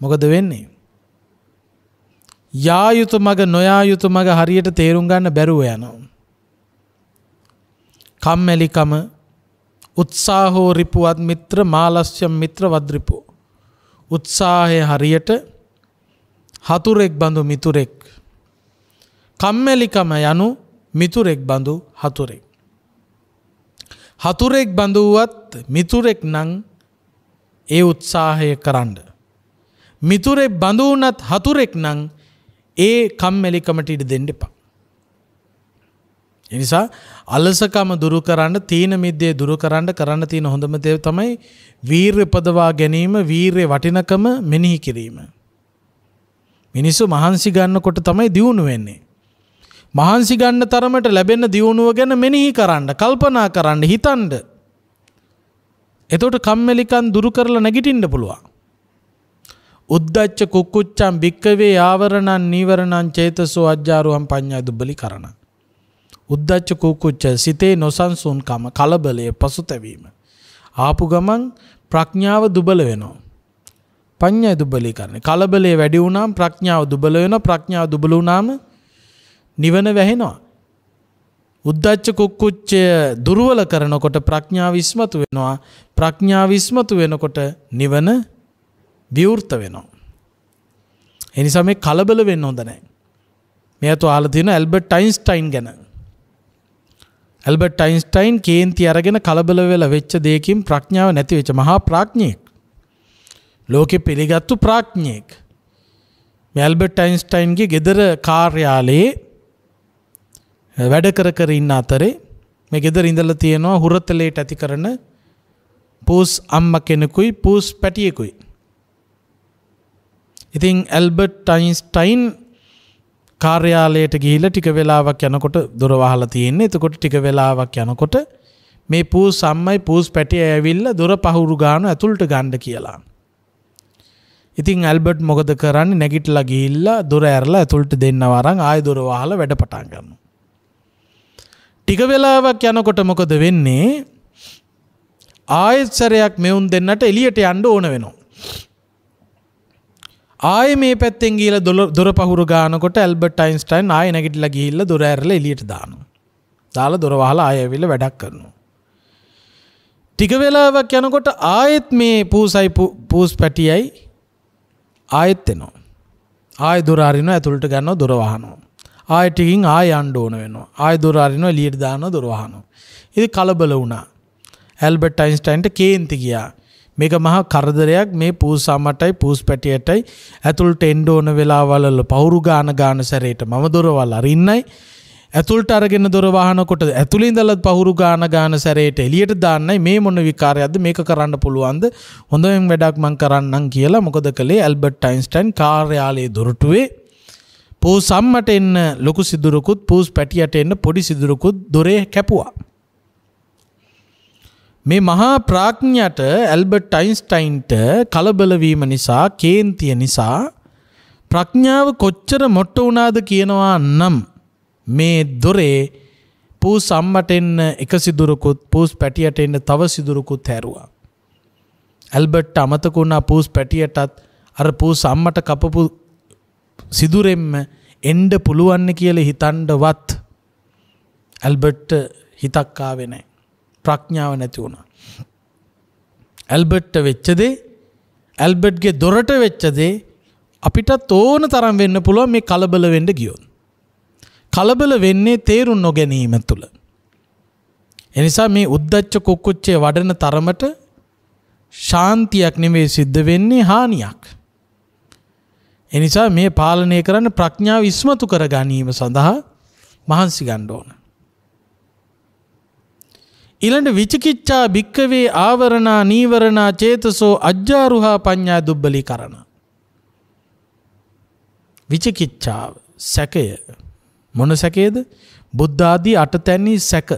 මොකද වෙන්නේ? යා යුතු මග නොයා යුතු මග හරියට තේරුම් ගන්න බැරුව යනවා. කම්මැලිකම උත්සාහෝ රිපුවත් මිත්‍ර මාලස්යම් මිත්‍ර වද්රිපෝ. උත්සාහය හරියට හතුරෙක් බඳු මිතුරෙක්. කම්මැලිකම යනු මිතුරෙක් බඳු හතුරෙක්. හතුරෙක් බඳුවත් මිතුරෙක් නම් ඒ උත්සාහය කරන්න. මිතුරෙක් බඳු වුණත් හතුරෙක් නම් ඒ කම්මැලිකමට ඉඩ දෙන්න එපා. ඒ නිසා අලසකම දුරු කරන්න, තීන මිද්දේ දුරු කරන්න තියෙන හොඳම දේ තමයි වීරිය උපදවා ගැනීම, වීරිය වටිනකම මෙනෙහි කිරීම. මිනිස්සු මහන්සි ගන්නකොට තමයි දියුණු වෙන්නේ. මහන්සි ගන්න තරමට ලැබෙන දියුණුව ගැන මෙනෙහි කරන්න, කල්පනා කරන්න, හිතන්න. එතකොට කම්මැලිකම් දුරු කරලා නැගිටින්න පුළුවන්. උද්දච්ච කුක්කුච්චං භික්කවේ ආවරණං නීවරණං චේතසෝ අජ්ජාරුහං පඤ්ඤා දුබ්බලි කරණ. උද්දච්ච කුක්කුච්ච සිතේ නොසන්සුන්කම, කලබලය, පසුතැවීම ආපු ගමන් ප්‍රඥාව දුබල වෙනවා. පඤ්ඤා දුබ්බලි කරණ. කලබලය වැඩි වුණාම ප්‍රඥාව දුබල වෙනවා. ප්‍රඥාව දුබල වුණාම නිවන වැහෙනවා. උද්දච්ච කුක්කුච්චය දුර්වල කරනකොට ප්‍රඥාව ඉස්මතු වෙනවා. ප්‍රඥාව ඉස්මතු වෙනකොට නිවන විවෘත වෙනවා. ඒ නිසා මේ කලබල වෙන්න හොඳ නැහැ. මේ අතෝ අහලා තියෙන ඇල්බර්ට් අයින්ස්ටයින් ගැන. ඇල්බර්ට් අයින්ස්ටයින් කේන්ති අරගෙන කලබල වෙලා වෙච්ච දෙයකින් ප්‍රඥාව නැති වෙච්ච මහා ප්‍රඥෙක්. ලෝකෙ පිළිගත්තු ප්‍රඥෙක්. මේ ඇල්බර්ට් අයින්ස්ටයින්ගේ ගෙදර කාර්යාලයේ වැඩ කර ඉන්න අතරේ මේ ගෙදර ඉඳලා තියෙනවා හුරතලේට ඇති කරන පූස් අම්මා කෙනෙකුයි පූස් පැටියෙකුයි. ඉතින් ඇල්බර්ට් අයින්ස්ටයින් කාර්යාලයට ගිහිල්ලා ටික වෙලාවක් යනකොට දොර වහලා තියෙන්නේ. එතකොට ටික වෙලාවක් යනකොට මේ පූස් අම්මයි පූස් පැටියයි ඇවිල්ලා දොර පහුරු ගාන ඇතුළට ගන්න කියලා. ඉතින් ඇල්බර්ට් මොකද කරන්නේ? නැගිටලා ගිහිල්ලා දොර ඇරලා ඇතුළට දෙන්නව අරන් ආයෙ දොර වහලා වැඩ පටන් ගන්නවා. ටික වෙලාවක් යනකොට මොකද වෙන්නේ? ආයෙත් සැරයක් මෙවුන් දෙන්නට එළියට යන්න ඕන වෙනවා. ආයෙ මේ පැත්තෙන් ගිහිල්ලා දොර පහුරු ගානකොට ඇල්බර්ට් අයින්ස්ටයින් ආයෙ නැගිටලා ගිහිල්ලා දොර ඇරලා එළියට දානවා. දාලා දොර වහලා ආයෙ ඇවිල්ලා වැඩක් කරනවා. ටික වෙලාවක් යනකොට ආයෙත් මේ පූස් පැටියයි ආයෙත් එනවා. ආයෙ දොර අරිනවා, ඇතුළට ගන්නවා, දොර වහනවා. ආයෙ ටිකින් ආයෙ යන්න ඕන වෙනවා. ආයෙ දොර අරිනවා, එළියට දානවා, දොර වහනවා. ඉතින් කලබල වුණා. ඇල්බර්ට් අයින්ස්ටයින්ට කේන්ති ගියා. මේක මහා කරදරයක්. මේ පූස් අම්මටයි පූස් පැටියටයි ඇතුළට එන්න ඕන වෙලාවවල පවුරු ගාන සැරේට මම දොරවල් අරින්නයි, ඇතුළට අරගෙන දොර වහනකොට ඇතුළේ ඉඳලා පවුරු ගාන සැරේට එළියට දාන්නයි. මේ මොන විකාරයක්ද? මේක කරන්න පුළුවන්ද? හොඳම වැඩක් මං කරන්නම් කියලා මොකද කළේ? ඇල්බර්ට් අයින්ස්ටයින් කාර්යාලයේ දොරටුවේ පූස් අම්මට එන්න ලොකු සිදුරකුත් පූස් පැටියට එන්න පොඩි සිදුරකුත් දොරේ කැපුවා. මේ මහා ප්‍රඥයට ඇල්බර්ට් අයින්ස්ටයින්ට කලබල වීම නිසා, කේන්තිය නිසා ප්‍රඥාව කොච්චර මොට්ට වුණාද කියනවා නම් මේ දොරේ පූස් අම්මට එන්න එක සිදුරකුත් පූස් පැටියට එන්න තව සිදුරකුත් හැරුවා. ඇල්බර්ට් අමතක වුණා පූස් පැටියටත් අර පූස් අම්මට කපපු සිදුරෙම්ම එන්න පුළුවන් කියලා හිතන්නවත් ඇල්බර්ට් හිතක් ආවේ නැහැ. ප්‍රඥාව නැති වුණා. ඇල්බර්ට්ට වෙච්ච දේ, ඇල්බර්ට්ගේ දොරට වෙච්ච දේ අපිටත් ඕන තරම් වෙන්න පුළුවන් මේ කලබල වෙන්න ගියොත්. කලබල වෙන්නේ තේරුම් නොගැනීම තුළ. එනිසා මේ උද්දච්ච කුක්කුච්චේ වඩන තරමට ශාන්තියක් නෙමෙයි සිද්ධ වෙන්නේ, හානියක්. එනිසා මේ පාලනය කරන්න ප්‍රඥාව ඉස්මතු කර ගැනීම සඳහා මහන්සි ගන්න ඕන. ඊළඟ විචිකිච්ඡා භික්කවේ ආවරණා නීවරණා චේතසෝ අජ්ජාරුහා පඤ්ඤා දුබ්බලි කරණ. විචිකිච්ඡාව සැකය. මොන සැකයේද? බුද්ධ ආදී අටතැනි සැක.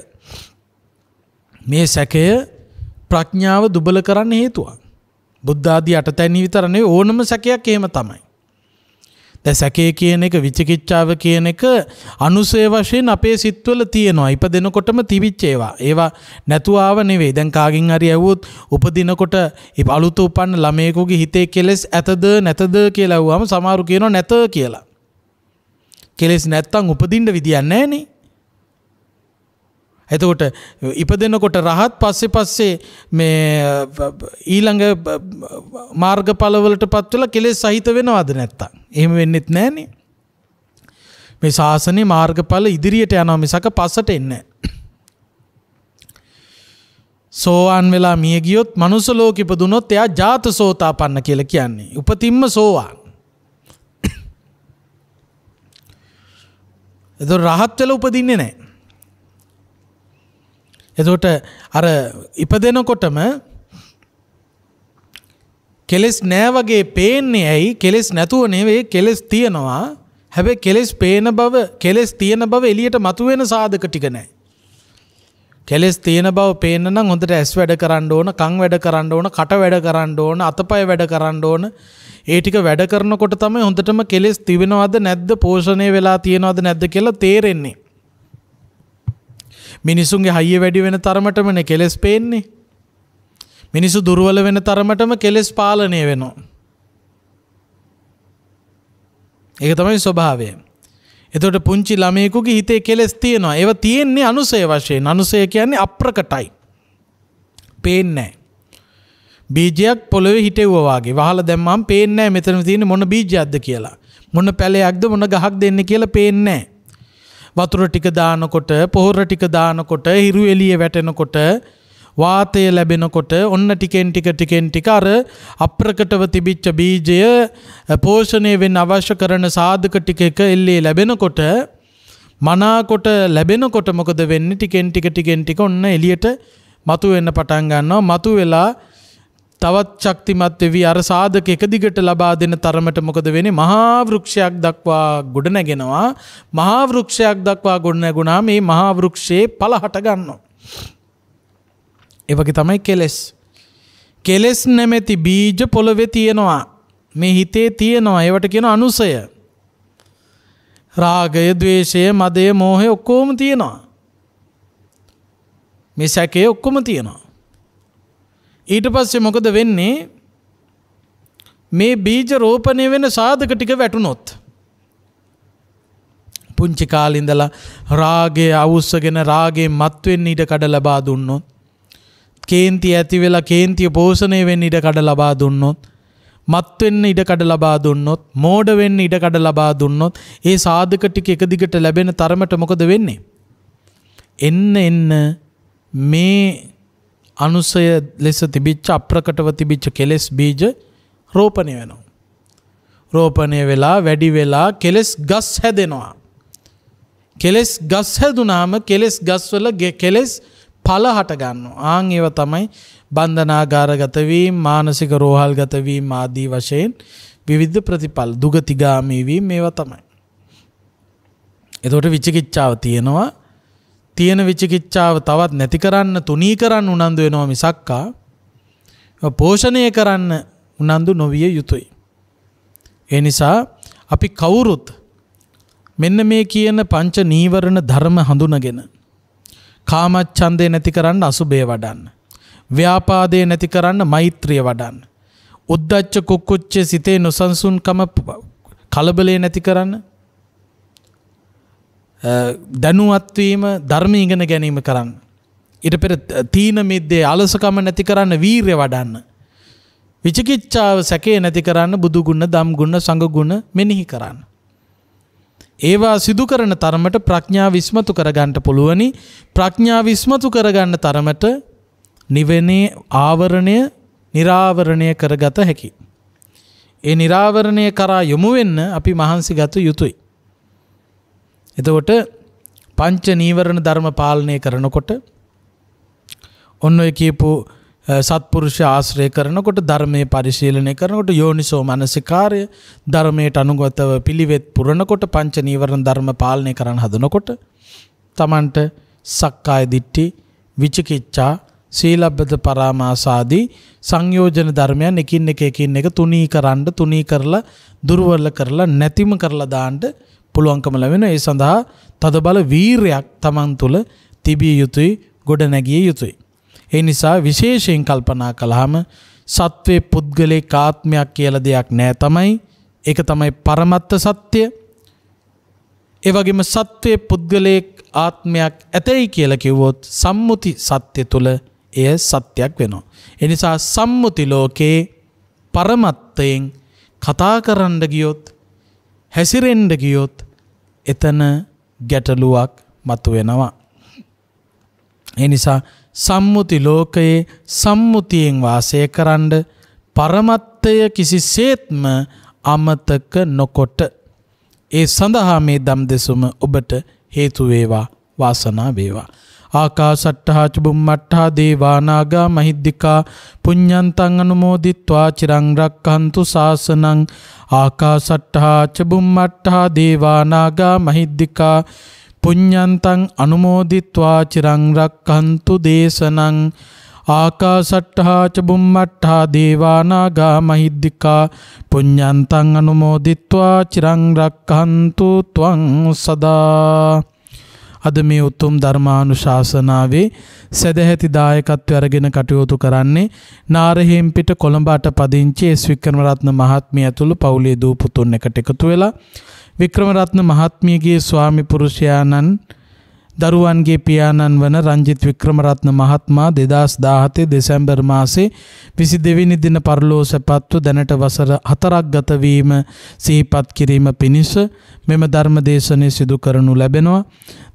මේ සැකය ප්‍රඥාව දුබල කරන්න හේතුවක්. බුද්ධ ආදී අටතැනි විතර නෙවෙයි, ඕනම සැකයක් එහෙම තමයි. දැන් සැකය කියන එක, විචිකිච්ඡාව කියන එක අනුසය වශයෙන් අපේ සිත්වල තියෙනවා. ඉපදෙනකොටම තිබිච්ච ඒවා. ඒවා නැතුව ආව නෙවෙයි. දැන් කාගෙන් හරි ඇහුවොත් උපදිනකොට අලුත උපන්න ළමයෙකුගේ හිතේ කෙලෙස් ඇතද නැතද කියලා අහුවාම සමහරු කියනවා නැත කියලා. කෙලෙස් නැත්තම් උපදින්න විදියක් නැහැ නේ. එතකොට ඉපදෙනකොට රහත් පස්සේ මේ ඊළඟ මාර්ගඵලවලටපත් වෙලා කෙලෙස් සහිත වෙනවද නැත්තම්? එහෙම වෙන්නෙත් නැහනේ. මේ ශාසනේ මාර්ගඵල ඉදිරියට යනවා මිසක පස්සට එන්නේ නැහැ. සෝවාන් වෙලා මිය ගියොත් මනුස්ස ලෝකෙ ඉපදුනොත් එයා ජාතසෝතාපන්න කියලා කියන්නේ. උපතින්ම සෝවාන්. එතකොට රහත් වෙලා උපදින්නේ නැහැ. එතකොට අර ඉපදෙනකොටම කෙලෙස් නෑ වගේ පේන්නේ ඇයි? කෙලෙස් නැතුව නෙවෙයි, කෙලෙස් තියෙනවා. හැබැයි කෙලෙස් පේන බව, කෙලෙස් තියෙන බව එළියට මතුවෙන සාධක ටික නෑ. කෙලෙස් තියෙන බව පේන්න නම් හොඳට ඇස් වැඩ කරන්න ඕන, කන් වැඩ කරන්න ඕන, කට වැඩ කරන්න ඕන, අතපය වැඩ කරන්න ඕන. ඒ ටික වැඩ කරනකොට තමයි හොඳටම කෙලෙස් තිබෙනවද නැද්ද, පෝෂණය වෙලා තියෙනවද නැද්ද කියලා තේරෙන්නේ. මිනිසුන්ගේ හයිය වැඩි වෙන තරමටමනේ කෙලෙස් පේන්නේ. මිනිසු දුර්වල වෙන තරමටම කෙලෙස් පාලනය වෙනවා. ඒක තමයි ස්වභාවය. එතකොට පුංචි ළමයෙකුගේ හිතේ කෙලෙස් තියෙනවා. ඒව තියෙන්නේ අනුසය වශයෙන්. අනුසය කියන්නේ අප්‍රකටයි. පේන්නේ නැහැ. බීජයක් පොළවේ හිටෙවුවා වගේ. වහලා දැම්මම පේන්නේ නැහැ මෙතන තියෙන්නේ මොන බීජයක්ද කියලා. මොන පැලයක්ද මොන ගහක්ද එන්නේ කියලා පේන්නේ නැහැ. වතුර ටික දානකොට, පොහොර ටික දානකොට, හිරු එළිය වැටෙනකොට, වාතය ලැබෙනකොට ඔන්න ටිකෙන් ටික අර අප්‍රකටව තිබිච්ච බීජය පෝෂණය වෙන්න අවශ්‍ය කරන සාධක ටික එක එල්ලේ ලැබෙනකොට, මනාකොට ලැබෙනකොට මොකද වෙන්නේ? ටිකෙන් ටික ඔන්න එළියට මතුවෙන්න පටන් ගන්නවා. මතුවෙලා තවත් ශක්තිමත් වෙවි අර සාධක එක දිගට ලබා දෙන තරමට මොකද වෙන්නේ? මහා වෘක්ෂයක් දක්වා ගොඩ නැගෙනවා. මහා වෘක්ෂයක් දක්වා ගොඩ නැගුණා මේ මහා වෘක්ෂයේ පළ හට ගන්නවා. ඒ වගේ තමයි කෙලෙස්. කෙලෙස් නැමැති බීජ පොළවේ තියෙනවා. මේ හිතේ තියෙනවා. ඒවට කියන අනුසය. රාගය, ద్వේෂය, මදය, මෝහය ඔක්කොම තියෙනවා. මේ සැකේ ඔක්කොම තියෙනවා. ඊට පස්සේ මොකද වෙන්නේ? මේ බීජ රෝපණය වෙන සාධක ටික වැටුනොත්, පුංචි කාලේ ඉඳලා රාගය අවුස්සගෙන රාගයෙන් මත් වෙන්න ඉඩ කඩ ලබා දුන්නොත්, කේන්තිය ඇති වෙලා කේන්තිය පෝෂණය වෙන්න ඉඩ කඩ ලබා දුන්නොත්, මත් වෙන්න ඉඩ කඩ ලබා දුන්නොත්, මෝඩ වෙන්න ඉඩ කඩ ලබා දුන්නොත්, ඒ සාධක ටික එක දිගට ලැබෙන තරමට මොකද වෙන්නේ? එන්න මේ අනුසය ලෙස තිබිච්ච අප්‍රකටව තිබිච්ච කෙලෙස් බීජ රෝපණය වෙනවා. රෝපණය වෙලා වැඩි වෙලා කෙලෙස් ගස් හැදෙනවා. කෙලෙස් ගස් හැදුනාම කෙලෙස් ගස්වල කෙලෙස් ඵල හට ගන්නවා. ආන් ඒව තමයි බන්ධනාගාරගත වීම, මානසික රෝහල්ගත වීම ආදී වශයෙන් විවිධ ප්‍රතිඵල, දුගතිගාමී වීම මේවා තමයි. එතකොට විචිකිච්ඡාව තියෙනවා. තියෙන විචිකිච්ඡාව තවත් නැති කරන්න, තුනී කරන්න උනන්දු වෙනවා මිසක්කා පෝෂණය කරන්න උනන්දු නොවිය යුතුයි. ඒ නිසා අපි කවුරුත් මෙන්න මේ කියන පංච නීවරණ ධර්ම හඳුනගෙන කාමච්ඡන්දේ නැති කරන්න අසුබය වඩන්න, ව්‍යාපාදේ නැති කරන්න මෛත්‍රිය වඩන්න, උද්ධච්ච කුක්කුච්ච සිතේ නොසන්සුන්කම කලබලේ නැති කරන්න, දැනුවත් වීම, ධර්ම ඉගෙන ගැනීම කරන්න, ඊට පෙර තීන මිද්දේ අලසකම නැති කරන්න වීරිය වඩන්න, විචිකිච්ඡාව සැකේ නැති කරන්න බුදු ගුණ, ධම් ගුණ, සංඝ ගුණ මෙනෙහි කරන්න. ඒවා සිදු කරන තරමට ප්‍රඥාව විස්මතු කරගන්න පුළුවනි. ප්‍රඥාව විස්මතු කරගන්න තරමට නිවෙනේ ආවරණය, निराවරණය කරගත හැකි. ඒ निराවරණය කරා යොමු වෙන්න අපි මහන්සි ගත යුතුයි. එතකොට පංච නීවරණ ධර්ම පාලනය කරනකොට, ඔන්න ඔය කියපු සත්පුරුෂ ආශ්‍රය කරනකොට, ධර්මයේ පරිශීලනය කරනකොට, යෝනිසෝ මනසිකාරය ධර්මයට අනුගතව පිළිවෙත් පුරනකොට, පංච නීවරණ ධර්ම පාලනය කරන්න හදනකොට තමන්ට සක්කාය දිට්ඨි, විචිකිච්ඡා, සීලබ්බත පරාමාස ආදී සංයෝජන ධර්මයන් එකින් එක තුනී කරලා දුර්වල කරලා නැතිම කරලා දාන්න පුළුවන්කම ලැබෙන. ඒ සඳහා තදබල වීරයක් තමන් තුළ තිබිය යුතුයි, ගොඩ නැගිය යුතුයි. ඒ නිසා විශේෂයෙන් කල්පනා කළාම සත්වයේ පුද්ගලික ආත්මයක් කියලා දෙයක් නෑ තමයි. ඒක තමයි පරමත්ත සත්‍ය. ඒ වගේම සත්වයේ පුද්ගලික ආත්මයක් ඇතයි කියලා කිව්වොත් සම්මුති සත්‍ය තුළ එය සත්‍යයක් වෙනවා. ඒ නිසා සම්මුති ලෝකේ පරමත්තයෙන් කතා කරන්න ගියොත්, හැසිරෙන්න ගියොත් එතන ගැටලුවක් මතුවෙනවා. ඒ නිසා සම්මුති ලෝකයේ සම්මුතියෙන් වාසය කරන්න, පරමත්තය කිසිසේත්ම අමතක නොකොට ඒ සඳහා මේ දම් දෙසුම ඔබට හේතු වේවා, වාසනාව වේවා. ආකාසට්ඨා ච බුම්මට්ඨා දේවා නාග මහිද්దికා පුඤ්ඤන්තං අනුමෝදිත්වා චිරං රක්ඛන්තු ශාසනං ආකාසට්ඨා ච බුම්මට්ඨා දේවා නාග මහිද්దికා පුඤ්ඤන්තං අනුමෝදිත්වා චිරං රක්ඛන්තු දේශනං ආකාසට්ඨා ච බුම්මට්ඨා දේවා නාග මහිද්దికා පුඤ්ඤන්තං අනුමෝදිත්වා චිරං රක්ඛන්තු ත්වං සදා. අද මේ උතුම් ධර්මානුශාසනාවේ සදැහැති දායකත්වය අරගෙන කටයුතු කරන්නේ නාරහෙම්පිට කොළඹට පදිංචි එස් වික්‍රමරත්න මහත්මිය ඇතුළු පවුලේ දූ පුතුන් එකට එකතු වෙලා වික්‍රමරත්න මහත්මියගේ ස්වාමි පුරුෂයාණන් දරුවන්ගේ පියාණන් වන රංජිත් වික්‍රමරත්න මහත්මයා 2017 දෙසැම්බර් මාසේ 22 වෙනි දින පරලෝ සැපත්ව දැනට වසර 4ක් ගත වීම සිහිපත් කිරීම පිණිස මෙම ධර්ම දේශනාව සිදු කරනු ලැබෙනවා.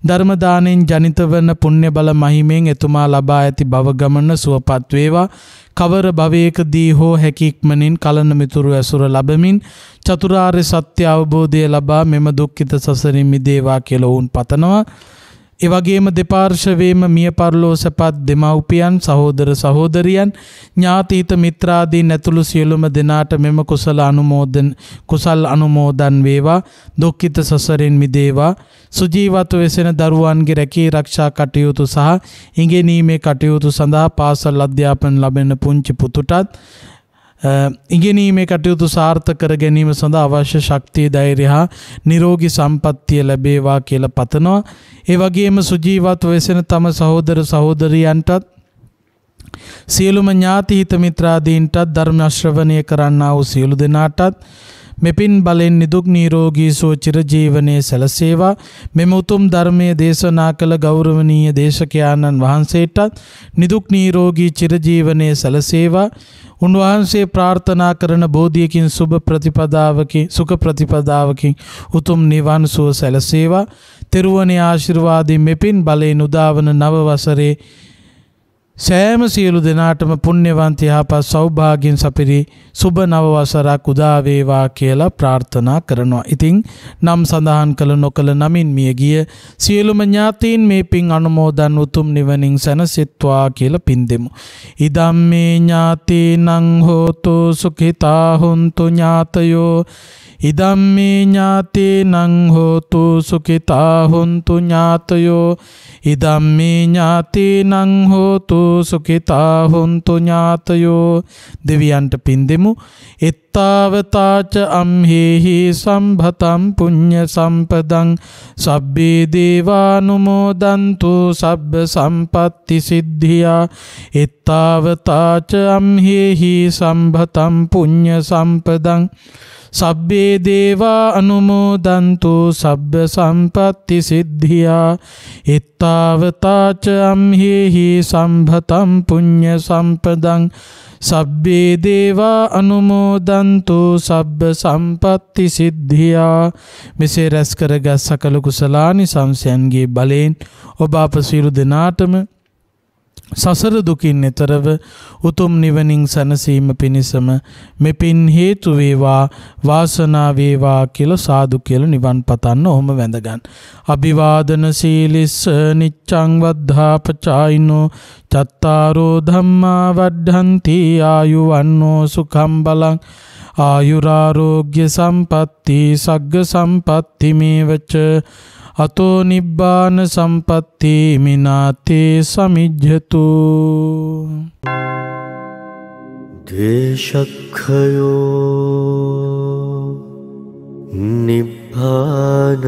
ධර්ම දාණයෙන් ජනිත වන පුණ්‍ය බල මහිමෙන් එතුමා ලබා ඇති භව ගමන සුවපත් වේවා. කවර භවයකදී හෝ හැකි ඉක්මනින් කලන මිතුරු ඇසුර ලැබමින් චතුරාර්ය සත්‍ය අවබෝධය ලබා මෙම දුක්ඛිත සසරින් මිදේවා කියලා වුන් පතනවා. ඒ වගේම දෙපාර්ශවයේම මිය පරලෝ සැපත් දෙමව්පියන් සහෝදර සහෝදරියන් ඥාතීත මිත්‍රාදීන් ඇතුළු සියලුම දෙනාට මෙම කුසල් අනුමෝදන් වේවා. දුක්ඛිත සසරින් මිදේවා. සුජීවත්ව වෙසෙන දරුවන්ගේ රැකී ආරක්ෂා කටයුතු සහ ඉගෙනීමේ කටයුතු සඳහා පාසල් අධ්‍යාපන ලැබෙන පුංචි පුතුටත් ඉගෙනීමේ කටයුතු සාර්ථක කර ගැනීම සඳහා අවශ්‍ය ශක්තිය ධෛර්යය හා නිරෝගී සම්පන්නිය ලැබේවා කියලා පතනවා. ඒ වගේම සුජීවත්ව වෙසෙන තම සහෝදර සහෝදරියන්ටත් සියලුම ඥාති හිත මිත්‍රාදීන්ටත් ධර්ම ශ්‍රවණය කරන්නා වූ සියලු දෙනාටත් මෙපින් බලෙන් නිදුක් නිරෝගී සුව චිරජීවනයේ සැලසේවා. මෙම උතුම් ධර්මයේ දේශනා කළ ගෞරවනීය දේශකයාණන් වහන්සේටත් නිදුක් නිරෝගී චිරජීවනයේ සැලසේවා. උන්වහන්සේ ප්‍රාර්ථනා කරන බෝධියකින් සුඛ ප්‍රතිපදාවකින් උතුම් නිවන් සුව සැලසේවා. තෙරුවනේ ආශිර්වාදයෙන් මෙපින් බලෙන් උදාවන නව වසරේ සෑම සියලු දෙනාටම පුණ්‍යවන්ත යහපත් සෞභාග්‍යයෙන් සපිරි සුබ නව වසරක් උදා වේවා කියලා ප්‍රාර්ථනා කරනවා. ඉතින් නම් සඳහන් කළ නොකළ නමින් මිය ගිය සියලුම ඥාතීන් මේ පින් අනුමෝදන් උතුම් නිවනින් සැනසෙත්වා කියලා පින් දෙමු. ඉදම්මේ ඥාතීනං හෝතු සුඛිතා හුන්තු ඥාතයෝ ඉදම්මේ ඥාතීනං හෝතු සුඛිතා හුන්තු ඥාතයෝ ඉදම්මේ ඥාතීනං හෝතු සුඛිතා හුන්තු ඥාතයෝ. දෙවියන්ට පින් දෙමු. එත්තාවතාච අම්හෙහි සම්භතම් පුඤ්ඤ සම්පදං සබ්බේ දේවානුමෝදන්තු සබ්බ සම්පත්ති සිද්ධියා. එත්තාවතාච අම්හෙහි සම්භතම් පුඤ්ඤ සම්පදං සබ්බේ දේවා අනුමෝදන්තු සබ්බ සම්පත්ති සිද්ධියා. එත්තාවතාච අම්හෙහි සම්භතම් පුඤ්ඤ සම්පදං සබ්බේ දේවා අනුමෝදන්තු සබ්බ සම්පත්ති සිද්ධියා. මෙසේ රැස් කරගත් සකල කුසලානි සංසයන්ගේ බලයෙන් ඔබ අප සියලු දෙනාටම සසර දුකින් එතරව උතුම් නිවනින් සැනසීම පිණිසම මෙපින් හේතු වේවා වාසනාව වේවා කියලා සාදු කියලා නිවන් පතන්න ඔහොම වැඳගන්න. අභිවාදන සීලිස්ස නිච්ඡං වද්ධාපචායිනෝ චත්තාරෝ ධම්මා වඩ්ඩන්ති ආයුවන්නෝ සුඛං බලං ආයුරාෝග්‍ය සම්පatti සග්ග සම්පatti මේවච අතෝ නිබ්බාන සම්පatti මිනාතේ සමිජ්ජතු. ද්වේෂක්ඛයෝ නිබ්බානං